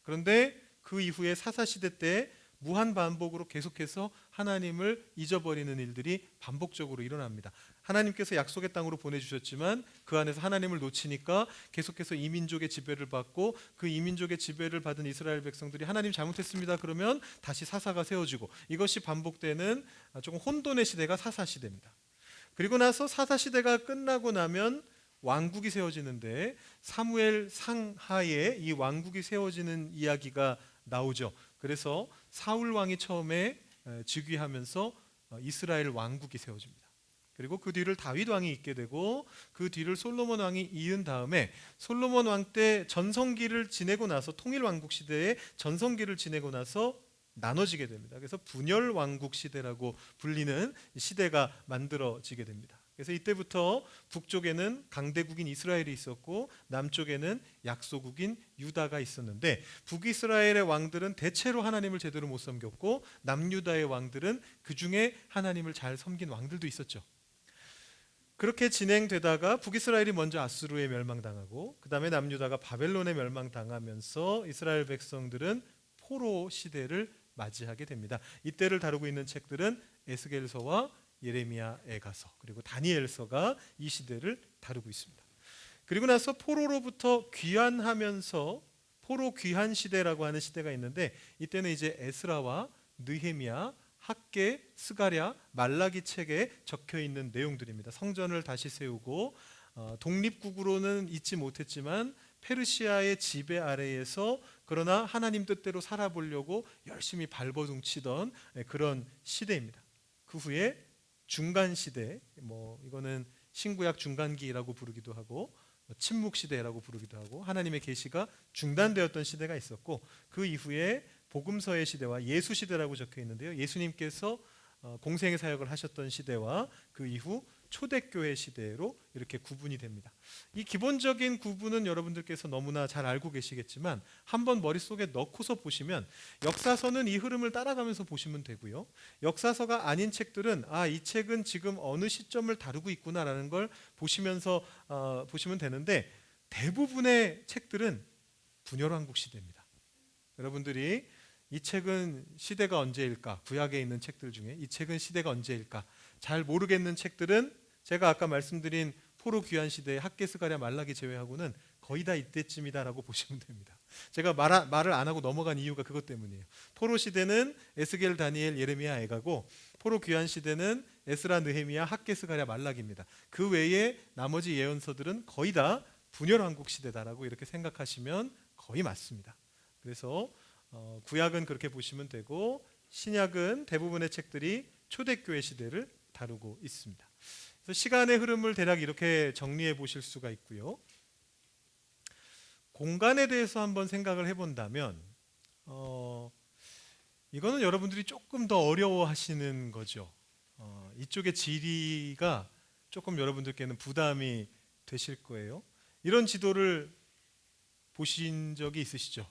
그런데 그 이후에 사사 시대 때 무한 반복으로 계속해서 하나님을 잊어버리는 일들이 반복적으로 일어납니다. 하나님께서 약속의 땅으로 보내주셨지만 그 안에서 하나님을 놓치니까 계속해서 이민족의 지배를 받고 그 이민족의 지배를 받은 이스라엘 백성들이 하나님 잘못했습니다 그러면 다시 사사가 세워지고 이것이 반복되는 조금 혼돈의 시대가 사사 시대입니다. 그리고 나서 사사 시대가 끝나고 나면 왕국이 세워지는데 사무엘 상하에 이 왕국이 세워지는 이야기가 나오죠. 그래서 사울 왕이 처음에 즉위하면서 이스라엘 왕국이 세워집니다. 그리고 그 뒤를 다윗 왕이 잇게 되고 그 뒤를 솔로몬 왕이 이은 다음에 솔로몬 왕 때 전성기를 지내고 나서 통일 왕국 시대에 전성기를 지내고 나서 나눠지게 됩니다. 그래서 분열 왕국 시대라고 불리는 시대가 만들어지게 됩니다. 그래서 이때부터 북쪽에는 강대국인 이스라엘이 있었고 남쪽에는 약소국인 유다가 있었는데, 북이스라엘의 왕들은 대체로 하나님을 제대로 못 섬겼고 남유다의 왕들은 그 중에 하나님을 잘 섬긴 왕들도 있었죠. 그렇게 진행되다가 북이스라엘이 먼저 아수르에 멸망당하고 그 다음에 남유다가 바벨론에 멸망당하면서 이스라엘 백성들은 포로 시대를 맞이하게 됩니다. 이때를 다루고 있는 책들은 에스겔서와 예레미야에가서 그리고 다니엘서가 이 시대를 다루고 있습니다. 그리고 나서 포로로부터 귀환하면서 포로 귀환 시대라고 하는 시대가 있는데, 이때는 이제 에스라와 느헤미야, 학개, 스가랴, 말라기 책에 적혀 있는 내용들입니다. 성전을 다시 세우고 독립국으로는 있지 못했지만 페르시아의 지배 아래에서 그러나 하나님 뜻대로 살아보려고 열심히 발버둥치던 그런 시대입니다. 그 후에 중간 시대, 이거는 신구약 중간기라고 부르기도 하고 침묵 시대라고 부르기도 하고 하나님의 계시가 중단되었던 시대가 있었고, 그 이후에 복음서의 시대와 예수 시대라고 적혀 있는데요. 예수님께서 공생의 사역을 하셨던 시대와 그 이후 초대교회 시대로 이렇게 구분이 됩니다. 이 기본적인 구분은 여러분들께서 너무나 잘 알고 계시겠지만 한번 머릿속에 넣고서 보시면 역사서는 이 흐름을 따라가면서 보시면 되고요. 역사서가 아닌 책들은 이 책은 지금 어느 시점을 다루고 있구나라는 걸 보시면서 보시면 되는데, 대부분의 책들은 분열왕국 시대입니다. 여러분들이 이 책은 시대가 언제일까? 구약에 있는 책들 중에 이 책은 시대가 언제일까? 잘 모르겠는 책들은 제가 아까 말씀드린 포로 귀환 시대의 학개, 스가랴, 말라기 제외하고는 거의 다 이때쯤이다라고 보시면 됩니다. 제가 말을 안 하고 넘어간 이유가 그것 때문이에요. 포로 시대는 에스겔, 다니엘, 예레미야, 에가고 포로 귀환 시대는 에스라, 느헤미야, 학개, 스가랴, 말라기입니다. 그 외에 나머지 예언서들은 거의 다 분열왕국 시대다라고 이렇게 생각하시면 거의 맞습니다. 그래서 구약은 그렇게 보시면 되고 신약은 대부분의 책들이 초대교회 시대를 다루고 있습니다. 그래서 시간의 흐름을 대략 이렇게 정리해 보실 수가 있고요. 공간에 대해서 한번 생각을 해본다면 이거는 여러분들이 조금 더 어려워하시는 거죠. 이쪽의 지리가 조금 여러분들께는 부담이 되실 거예요. 이런 지도를 보신 적이 있으시죠?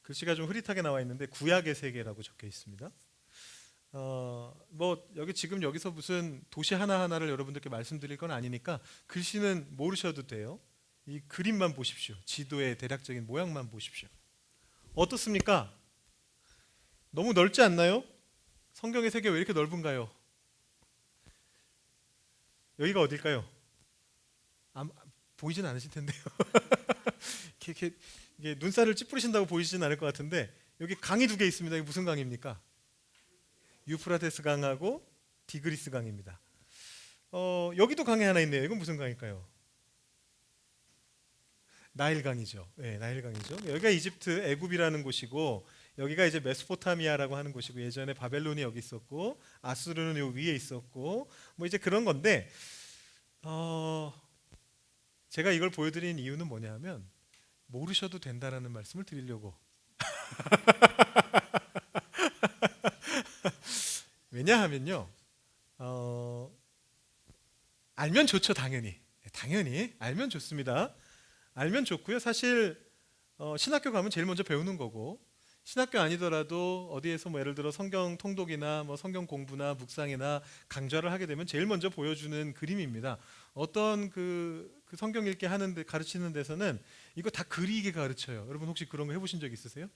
글씨가 좀 흐릿하게 나와 있는데 구약의 세계라고 적혀 있습니다. 여기 지금 여기서 무슨 도시 하나하나를 여러분들께 말씀드릴 건 아니니까 글씨는 모르셔도 돼요. 이 그림만 보십시오. 지도의 대략적인 모양만 보십시오. 어떻습니까? 너무 넓지 않나요? 성경의 세계 왜 이렇게 넓은가요? 여기가 어딜까요? 보이진 않으실 텐데요. 이게 눈살을 찌푸리신다고 보이지는 않을 것 같은데 여기 강이 두 개 있습니다. 이게 무슨 강입니까? 유프라테스 강하고 디그리스 강입니다. 여기도 강이 하나 있네요. 이건 무슨 강일까요? 나일강이죠. 네, 나일강이죠. 여기가 이집트 애굽이라는 곳이고 여기가 이제 메소포타미아라고 하는 곳이고 예전에 바벨론이 여기 있었고 아수르는 요 위에 있었고 이제 그런 건데 제가 이걸 보여드린 이유는 뭐냐면 모르셔도 된다라는 말씀을 드리려고. 왜냐하면요, 알면 좋죠. 당연히 알면 좋습니다. 알면 좋고요. 사실 신학교 가면 제일 먼저 배우는 거고, 신학교 아니더라도 어디에서 예를 들어 성경 통독이나 성경 공부나 묵상이나 강좌를 하게 되면 제일 먼저 보여주는 그림입니다. 어떤 그 성경 읽게 하는데 가르치는 데서는 이거 다 그리게 가르쳐요. 여러분 혹시 그런 거 해보신 적 있으세요?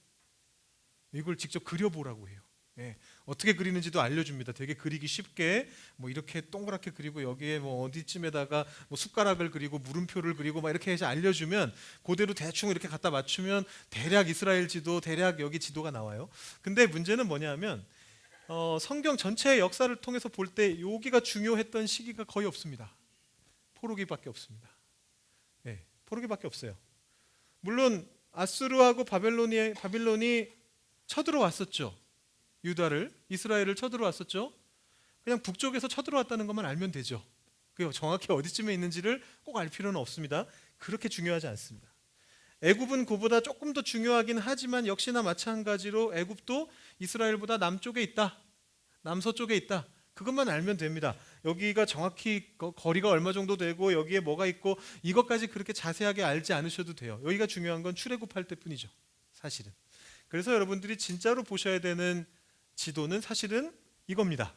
이걸 직접 그려보라고 해요. 예, 어떻게 그리는지도 알려줍니다. 되게 그리기 쉽게 이렇게 동그랗게 그리고 여기에 어디쯤에다가 숟가락을 그리고 물음표를 그리고 이렇게 해서 알려주면 그대로 대충 이렇게 갖다 맞추면 대략 이스라엘 지도, 대략 여기 지도가 나와요. 근데 문제는 뭐냐면 성경 전체의 역사를 통해서 볼 때 여기가 중요했던 시기가 거의 없습니다. 포로기밖에 없습니다. 예, 포로기밖에 없어요. 물론 아수르하고 바빌론이 쳐들어왔었죠. 유다를, 이스라엘을 쳐들어왔었죠. 그냥 북쪽에서 쳐들어왔다는 것만 알면 되죠. 그 정확히 어디쯤에 있는지를 꼭 알 필요는 없습니다. 그렇게 중요하지 않습니다. 애굽은 그보다 조금 더 중요하긴 하지만 역시나 마찬가지로 애굽도 이스라엘보다 남쪽에 있다. 남서쪽에 있다. 그것만 알면 됩니다. 여기가 정확히 거리가 얼마 정도 되고 여기에 뭐가 있고 이것까지 그렇게 자세하게 알지 않으셔도 돼요. 여기가 중요한 건 출애굽할 때뿐이죠. 사실은. 그래서 여러분들이 진짜로 보셔야 되는 지도는 사실은 이겁니다.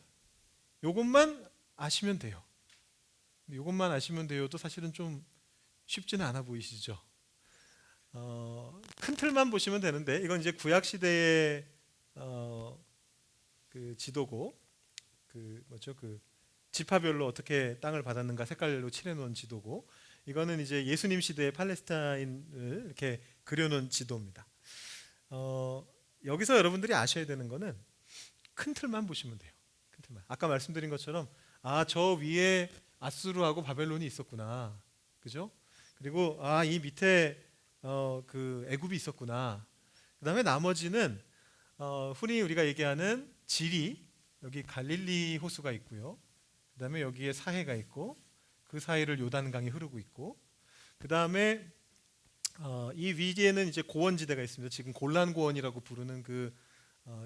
이것만 아시면 돼요. 이것만 아시면 돼요도 사실은 좀 쉽지는 않아 보이시죠. 큰 틀만 보시면 되는데 이건 이제 구약 시대의 그 지도고 그 지파별로 어떻게 땅을 받았는가 색깔로 칠해놓은 지도고 이거는 이제 예수님 시대의 팔레스타인을 이렇게 그려놓은 지도입니다. 여기서 여러분들이 아셔야 되는 거는 큰 틀만 보시면 돼요. 큰 틀만. 아까 말씀드린 것처럼 저 위에 아수르하고 바벨론이 있었구나, 그죠? 그리고 이 밑에 그 애굽이 있었구나. 그다음에 나머지는 흔히 우리가 얘기하는 지리, 여기 갈릴리 호수가 있고요. 그다음에 여기에 사해가 있고 그 사이를 요단강이 흐르고 있고 그다음에 이 위에는 이제 고원지대가 있습니다. 지금 골란 고원이라고 부르는 그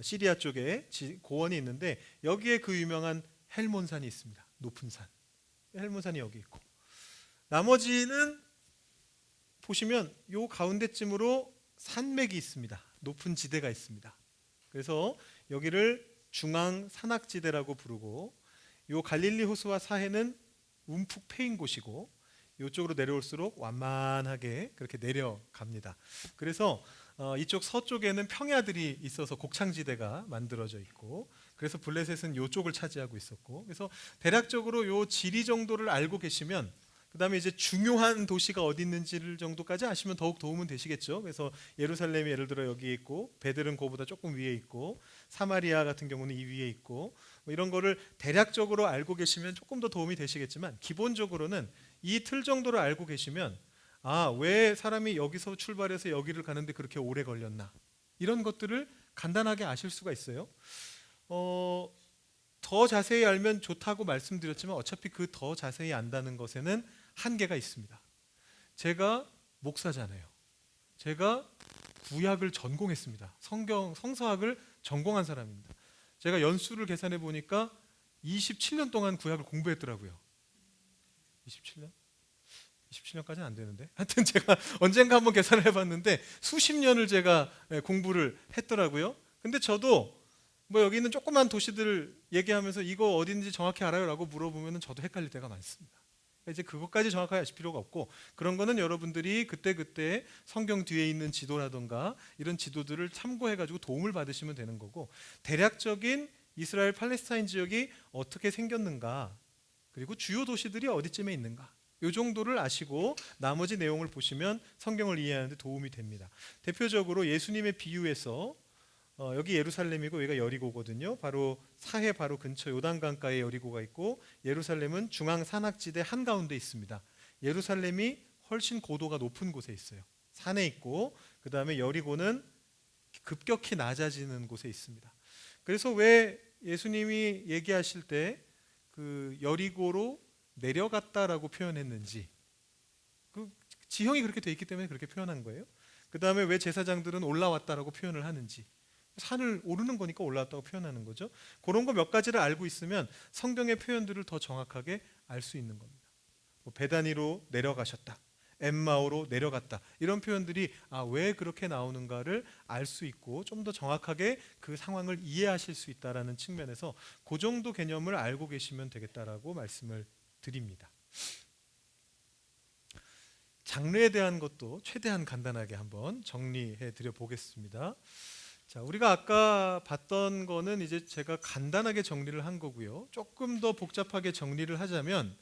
시리아 쪽에 고원이 있는데 여기에 그 유명한 헬몬산이 있습니다. 높은 산. 헬몬산이 여기 있고 나머지는 보시면 요 가운데쯤으로 산맥이 있습니다. 높은 지대가 있습니다. 그래서 여기를 중앙 산악지대라고 부르고 요 갈릴리 호수와 사해는 움푹 패인 곳이고 이쪽으로 내려올수록 완만하게 그렇게 내려갑니다. 그래서 이쪽 서쪽에는 평야들이 있어서 곡창지대가 만들어져 있고 그래서 블레셋은 이쪽을 차지하고 있었고 그래서 대략적으로 요 지리 정도를 알고 계시면 그 다음에 이제 중요한 도시가 어디 있는지를 정도까지 아시면 더욱 도움은 되시겠죠. 그래서 예루살렘이 예를 들어 여기 있고 베들은 그보다 조금 위에 있고 사마리아 같은 경우는 이 위에 있고 뭐 이런 거를 대략적으로 알고 계시면 조금 더 도움이 되시겠지만 기본적으로는 이 틀 정도를 알고 계시면 왜 사람이 여기서 출발해서 여기를 가는데 그렇게 오래 걸렸나 이런 것들을 간단하게 아실 수가 있어요. 더 자세히 알면 좋다고 말씀드렸지만 어차피 그 더 자세히 안다는 것에는 한계가 있습니다. 제가 목사잖아요. 제가 구약을 전공했습니다. 성서학을 전공한 사람입니다. 제가 연수를 계산해 보니까 27년 동안 구약을 공부했더라고요. 27년? 27년까지는 안 되는데 하여튼 제가 언젠가 한번 계산을 해봤는데 수십 년을 제가 공부를 했더라고요. 근데 저도 뭐 여기 있는 조그만 도시들 얘기하면서 이거 어딘지 정확히 알아요? 라고 물어보면 저도 헷갈릴 때가 많습니다. 이제 그것까지 정확하게 아실 필요가 없고 그런 거는 여러분들이 그때 성경 뒤에 있는 지도라던가 이런 지도들을 참고해가지고 도움을 받으시면 되는 거고 대략적인 이스라엘 팔레스타인 지역이 어떻게 생겼는가 그리고 주요 도시들이 어디쯤에 있는가 이 정도를 아시고 나머지 내용을 보시면 성경을 이해하는 데 도움이 됩니다. 대표적으로 예수님의 비유에서 여기 예루살렘이고 여기가 여리고거든요. 바로 사해 바로 근처 요단강가에 여리고가 있고 예루살렘은 중앙 산악지대 한가운데 있습니다. 예루살렘이 훨씬 고도가 높은 곳에 있어요. 산에 있고 그 다음에 여리고는 급격히 낮아지는 곳에 있습니다. 그래서 왜 예수님이 얘기하실 때 그 여리고로 내려갔다라고 표현했는지 그 지형이 그렇게 돼 있기 때문에 그렇게 표현한 거예요. 그 다음에 왜 제사장들은 올라왔다라고 표현을 하는지 산을 오르는 거니까 올라왔다고 표현하는 거죠. 그런 거 몇 가지를 알고 있으면 성경의 표현들을 더 정확하게 알 수 있는 겁니다. 베다니로 내려가셨다, 엠마오로 내려갔다 이런 표현들이 왜 그렇게 나오는가를 알 수 있고 좀 더 정확하게 그 상황을 이해하실 수 있다라는 측면에서 그 정도 개념을 알고 계시면 되겠다라고 말씀을 드립니다. 장르에 대한 것도 최대한 간단하게 한번 정리해 드려 보겠습니다. 자, 우리가 아까 봤던 거는 이제 제가 간단하게 정리를 한 거고요. 조금 더 복잡하게 정리를 하자면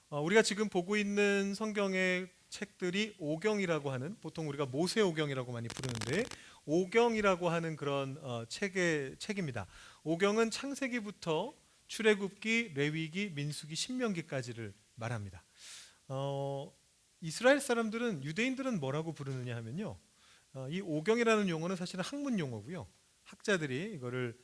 우리가 지금 보고 있는 성경의 책들이 오경이라고 하는 보통 우리가 모세오경이라고 많이 부르는데 오경이라고 하는 그런 책입니다. 오경은 창세기부터 출애굽기, 레위기, 민수기, 신명기까지를 말합니다. 이스라엘 사람들은 유대인들은 뭐라고 부르느냐 하면요. 이 오경이라는 용어는 사실은 학문 용어고요. 학자들이 이거를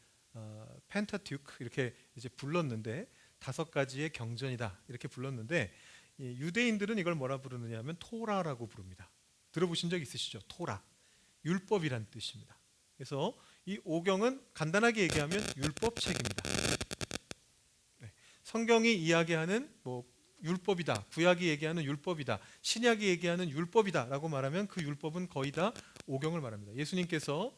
펜타튜크 이렇게 이제 불렀는데 5가지의 경전이다 이렇게 불렀는데 유대인들은 이걸 뭐라 부르느냐 하면 토라라고 부릅니다. 들어보신 적 있으시죠? 토라, 율법이란 뜻입니다. 그래서 이 오경은 간단하게 얘기하면 율법책입니다. 성경이 이야기하는 뭐 율법이다, 구약이 얘기하는 율법이다, 신약이 얘기하는 율법이다라고 말하면 그 율법은 거의 다 오경을 말합니다. 예수님께서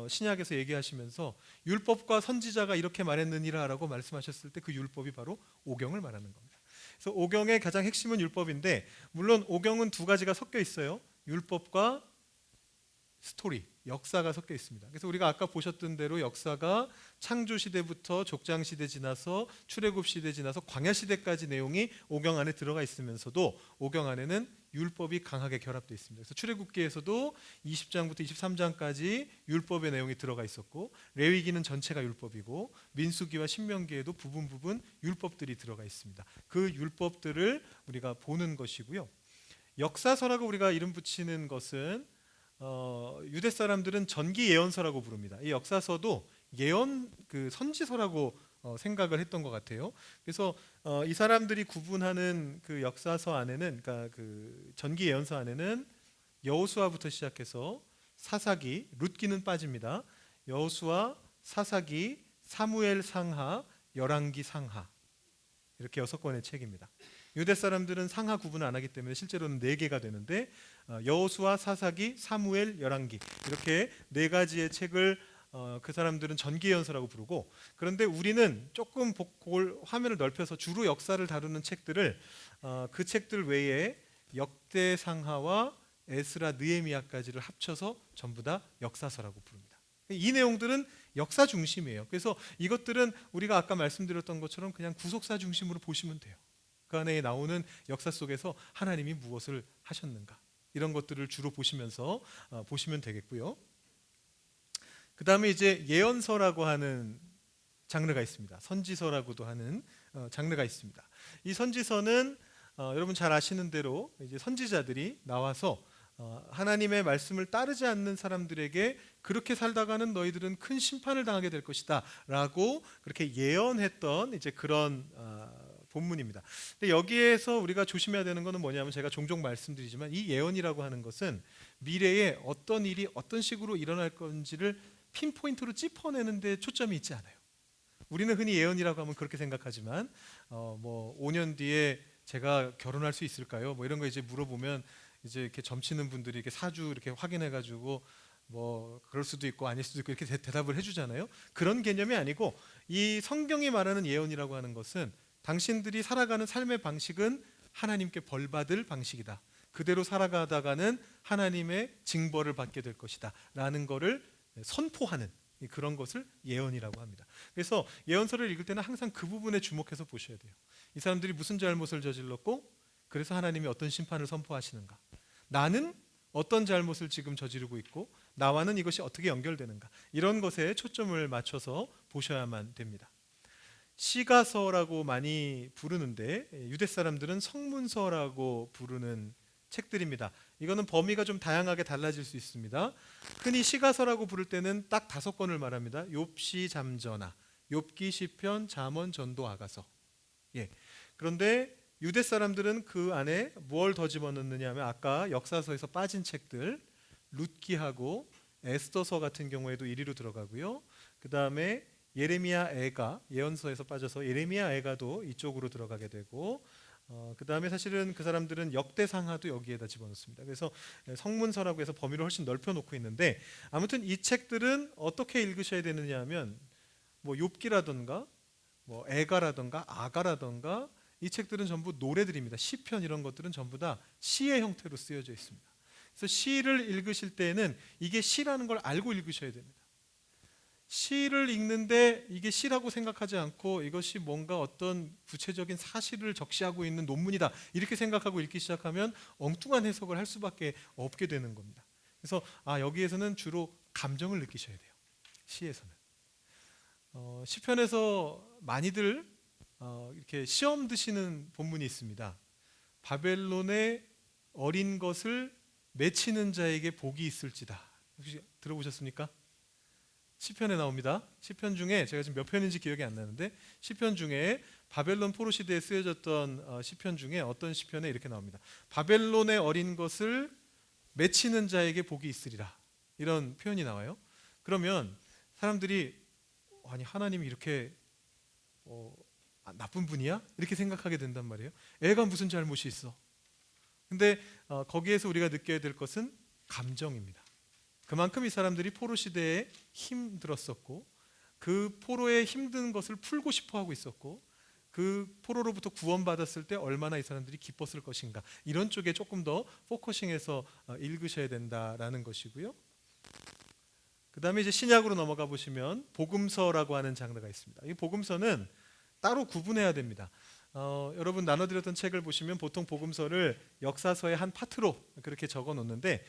신약에서 얘기하시면서 율법과 선지자가 이렇게 말했느니라라고 말씀하셨을 때 그 율법이 바로 오경을 말하는 겁니다. 그래서 오경의 가장 핵심은 율법인데, 물론 오경은 두 가지가 섞여 있어요. 율법과 스토리, 역사가 섞여 있습니다. 그래서 우리가 아까 보셨던 대로 역사가 창조 시대부터 족장 시대 지나서 출애굽 시대 지나서 광야 시대까지 내용이 오경 안에 들어가 있으면서도 오경 안에는 율법이 강하게 결합되어 있습니다. 그래서 출애굽기에서도 20장부터 23장까지 율법의 내용이 들어가 있었고, 레위기는 전체가 율법이고, 민수기와 신명기에도 부분 율법들이 들어가 있습니다. 그 율법들을 우리가 보는 것이고요. 역사서라고 우리가 이름 붙이는 것은 유대 사람들은 전기 예언서라고 부릅니다. 이 역사서도 예언 선지서라고 생각을 했던 것 같아요. 그래서 이 사람들이 구분하는 그 역사서 안에는, 그러니까 그 전기 예언서 안에는 여호수아부터 시작해서 사사기, 룻기는 빠집니다. 여호수아, 사사기, 사무엘 상하, 열왕기 상하, 이렇게 6권의 책입니다. 유대 사람들은 상하 구분을 안 하기 때문에 실제로는 4개가 되는데, 여호수아, 사사기, 사무엘, 열왕기, 이렇게 4가지의 책을 그 사람들은 전기예언서라고 부르고, 그런데 우리는 조금 그걸 화면을 넓혀서 주로 역사를 다루는 책들을 그 책들 외에 역대상하와 에스라, 느헤미야까지를 합쳐서 전부 다 역사서라고 부릅니다. 이 내용들은 역사 중심이에요. 그래서 이것들은 우리가 아까 말씀드렸던 것처럼 그냥 구속사 중심으로 보시면 돼요. 그 안에 나오는 역사 속에서 하나님이 무엇을 하셨는가, 이런 것들을 주로 보시면서 보시면 되겠고요. 그 다음에 이제 예언서라고 하는 장르가 있습니다. 선지서라고도 하는 장르가 있습니다. 이 선지서는 여러분 잘 아시는 대로 이제 선지자들이 나와서 하나님의 말씀을 따르지 않는 사람들에게 그렇게 살다가는 너희들은 큰 심판을 당하게 될 것이다 라고 그렇게 예언했던 이제 그런 본문입니다. 근데 여기에서 우리가 조심해야 되는 것은 뭐냐면, 제가 종종 말씀드리지만 이 예언이라고 하는 것은 미래에 어떤 일이 어떤 식으로 일어날 건지를 핀포인트로 짚어내는 데 초점이 있지 않아요. 우리는 흔히 예언이라고 하면 그렇게 생각하지만 뭐 5년 뒤에 제가 결혼할 수 있을까요? 뭐 이런 거 이제 물어보면 이제 이렇게 점치는 분들이 이렇게 사주 이렇게 확인해 가지고 뭐 그럴 수도 있고 아닐 수도 있고 이렇게 대답을 해주잖아요. 그런 개념이 아니고, 이 성경이 말하는 예언이라고 하는 것은 당신들이 살아가는 삶의 방식은 하나님께 벌받을 방식이다, 그대로 살아가다가는 하나님의 징벌을 받게 될 것이다 라는 것을 선포하는 그런 것을 예언이라고 합니다. 그래서 예언서를 읽을 때는 항상 그 부분에 주목해서 보셔야 돼요. 이 사람들이 무슨 잘못을 저질렀고 그래서 하나님이 어떤 심판을 선포하시는가, 나는 어떤 잘못을 지금 저지르고 있고 나와는 이것이 어떻게 연결되는가, 이런 것에 초점을 맞춰서 보셔야만 됩니다. 시가서라고 많이 부르는데 유대 사람들은 성문서라고 부르는 책들입니다. 이거는 범위가 좀 다양하게 달라질 수 있습니다. 흔히 시가서라고 부를 때는 딱 5권을 말합니다. 욥시, 잠전하, 욥기, 시편, 잠언, 전도, 아가서. 그런데 유대 사람들은 그 안에 뭘 더 집어넣느냐 하면, 아까 역사서에서 빠진 책들 룻기하고 에스더서 같은 경우에도 1위로 들어가고요. 그 다음에 예레미야, 애가, 예언서에서 빠져서 예레미야, 애가도 이쪽으로 들어가게 되고, 그 다음에 사실은 그 사람들은 역대상하도 여기에다 집어넣습니다. 그래서 성문서라고 해서 범위를 훨씬 넓혀놓고 있는데, 아무튼 이 책들은 어떻게 읽으셔야 되느냐 하면, 뭐 욥기라든가 뭐 애가라든가 아가라든가 이 책들은 전부 노래들입니다. 시편 이런 것들은 전부 다 시의 형태로 쓰여져 있습니다. 그래서 시를 읽으실 때는 이게 시라는 걸 알고 읽으셔야 됩니다. 시를 읽는데 이게 시라고 생각하지 않고 이것이 뭔가 어떤 구체적인 사실을 적시하고 있는 논문이다 이렇게 생각하고 읽기 시작하면 엉뚱한 해석을 할 수밖에 없게 되는 겁니다. 그래서 여기에서는 주로 감정을 느끼셔야 돼요. 시에서는 시편에서 많이들 이렇게 시험 드시는 본문이 있습니다. 바벨론의 어린 것을 맺히는 자에게 복이 있을지다. 혹시 들어보셨습니까? 시편에 나옵니다. 시편 중에 제가 지금 몇 편인지 기억이 안 나는데, 시편 중에 바벨론 포로 시대에 쓰여졌던 시편 중에 어떤 시편에 이렇게 나옵니다. 바벨론의 어린 것을 맺히는 자에게 복이 있으리라, 이런 표현이 나와요. 그러면 사람들이 아니 하나님이 이렇게 나쁜 분이야? 이렇게 생각하게 된단 말이에요. 애가 무슨 잘못이 있어? 근데 거기에서 우리가 느껴야 될 것은 감정입니다. 그만큼 이 사람들이 포로 시대에 힘들었었고 그 포로의 힘든 것을 풀고 싶어 하고 있었고 그 포로로부터 구원받았을 때 얼마나 이 사람들이 기뻤을 것인가, 이런 쪽에 조금 더 포커싱해서 읽으셔야 된다라는 것이고요. 그 다음에 이제 신약으로 넘어가 보시면 복음서라고 하는 장르가 있습니다. 이 복음서는 따로 구분해야 됩니다. 여러분 나눠드렸던 책을 보시면 보통 복음서를 역사서의 한 파트로 그렇게 적어 놓는데,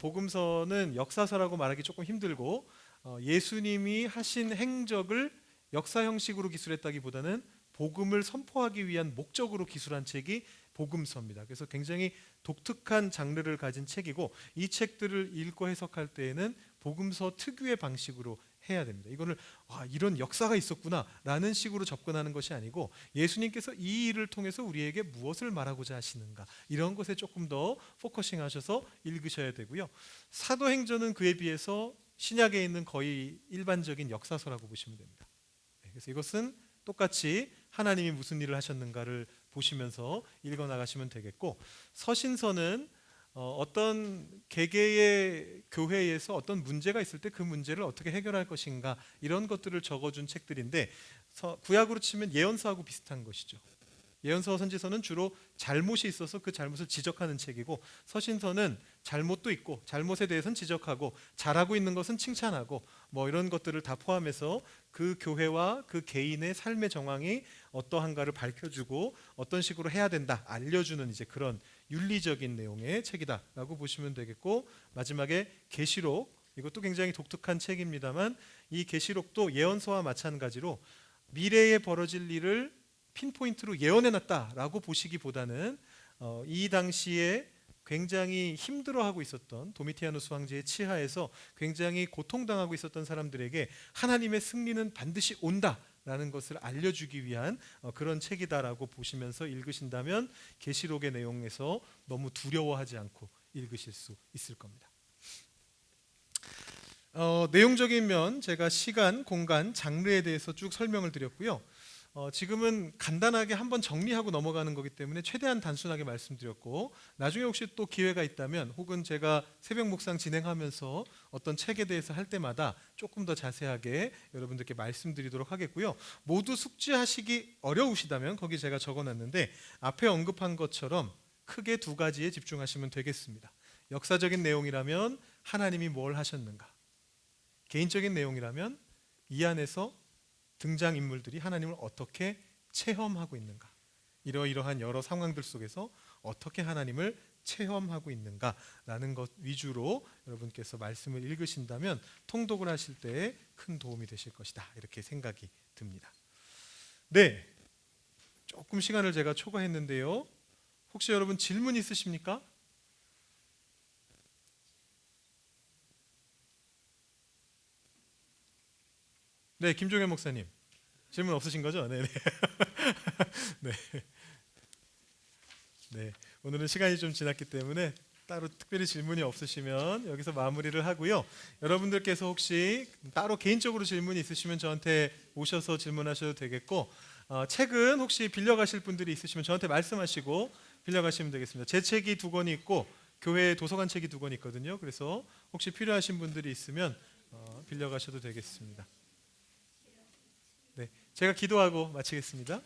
복음서는 역사서라고 말하기 조금 힘들고 예수님이 하신 행적을 역사 형식으로 기술했다기보다는 복음을 선포하기 위한 목적으로 기술한 책이 복음서입니다. 그래서 굉장히 독특한 장르를 가진 책이고, 이 책들을 읽고 해석할 때에는 복음서 특유의 방식으로 해야 됩니다. 이거를 이런 역사가 있었구나 라는 식으로 접근하는 것이 아니고, 예수님께서 이 일을 통해서 우리에게 무엇을 말하고자 하시는가, 이런 것에 조금 더 포커싱 하셔서 읽으셔야 되고요. 사도행전은 그에 비해서 신약에 있는 거의 일반적인 역사서라고 보시면 됩니다. 그래서 이것은 똑같이 하나님이 무슨 일을 하셨는가를 보시면서 읽어 나가시면 되겠고, 서신서는 어떤 개개의 교회에서 어떤 문제가 있을 때 그 문제를 어떻게 해결할 것인가, 이런 것들을 적어준 책들인데, 구약으로 치면 예언서하고 비슷한 것이죠. 예언서, 선지서는 주로 잘못이 있어서 그 잘못을 지적하는 책이고, 서신서는 잘못도 있고 잘못에 대해서는 지적하고 잘하고 있는 것은 칭찬하고 이런 것들을 다 포함해서 그 교회와 그 개인의 삶의 정황이 어떠한가를 밝혀주고 어떤 식으로 해야 된다 알려주는 이제 그런 윤리적인 내용의 책이다라고 보시면 되겠고, 마지막에 계시록, 이것도 굉장히 독특한 책입니다만 이 계시록도 예언서와 마찬가지로 미래에 벌어질 일을 핀포인트로 예언해놨다라고 보시기보다는 이 당시에 굉장히 힘들어하고 있었던 도미티아누스 황제의 치하에서 굉장히 고통당하고 있었던 사람들에게 하나님의 승리는 반드시 온다라는 것을 알려주기 위한 그런 책이다라고 보시면서 읽으신다면 계시록의 내용에서 너무 두려워하지 않고 읽으실 수 있을 겁니다. 내용적인 면 제가 시간, 공간, 장르에 대해서 쭉 설명을 드렸고요. 지금은 간단하게 한번 정리하고 넘어가는 거기 때문에 최대한 단순하게 말씀드렸고, 나중에 혹시 또 기회가 있다면 혹은 제가 새벽 묵상 진행하면서 어떤 책에 대해서 할 때마다 조금 더 자세하게 여러분들께 말씀드리도록 하겠고요. 모두 숙지하시기 어려우시다면 거기 제가 적어놨는데, 앞에 언급한 것처럼 크게 두 가지에 집중하시면 되겠습니다. 역사적인 내용이라면 하나님이 뭘 하셨는가, 개인적인 내용이라면 이 안에서 등장인물들이 하나님을 어떻게 체험하고 있는가, 이러이러한 여러 상황들 속에서 어떻게 하나님을 체험하고 있는가라는 것 위주로 여러분께서 말씀을 읽으신다면 통독을 하실 때에 큰 도움이 되실 것이다, 이렇게 생각이 듭니다. 네, 조금 시간을 제가 초과했는데요. 혹시 여러분 질문 있으십니까? 네, 김종현 목사님, 질문 없으신 거죠? 네, 네. 네, 오늘은 시간이 좀 지났기 때문에 따로 특별히 질문이 없으시면 여기서 마무리를 하고요. 여러분들께서 혹시 따로 개인적으로 질문이 있으시면 저한테 오셔서 질문하셔도 되겠고, 책은 혹시 빌려가실 분들이 있으시면 저한테 말씀하시고 빌려가시면 되겠습니다. 제 책이 2권이 있고 교회 도서관 책이 2권 있거든요. 그래서 혹시 필요하신 분들이 있으면 빌려가셔도 되겠습니다. 네, 제가 기도하고 마치겠습니다.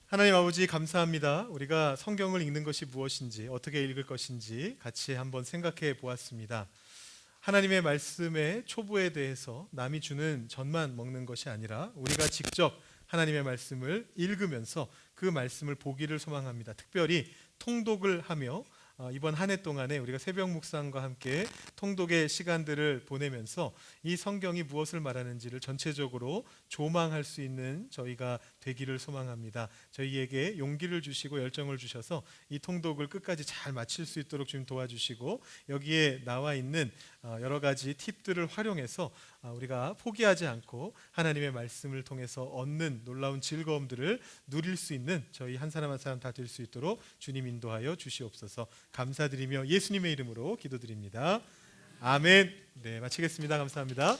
하나님 아버지, 감사합니다. 우리가 성경을 읽는 것이 무엇인지, 어떻게 읽을 것인지 같이 한번 생각해 보았습니다. 하나님의 말씀의 초보에 대해서 남이 주는 전만 먹는 것이 아니라 우리가 직접 하나님의 말씀을 읽으면서 그 말씀을 보기를 소망합니다. 특별히 통독을 하며 이번 한 해 동안에 우리가 새벽 묵상과 함께 통독의 시간들을 보내면서 이 성경이 무엇을 말하는지를 전체적으로 조망할 수 있는 저희가 되기를 소망합니다. 저희에게 용기를 주시고 열정을 주셔서 이 통독을 끝까지 잘 마칠 수 있도록 좀 도와주시고, 여기에 나와 있는 여러 가지 팁들을 활용해서 우리가 포기하지 않고 하나님의 말씀을 통해서 얻는 놀라운 즐거움들을 누릴 수 있는 저희 한 사람 한 사람 다 될 수 있도록 주님 인도하여 주시옵소서. 감사드리며 예수님의 이름으로 기도드립니다. 아멘. 네, 마치겠습니다. 감사합니다.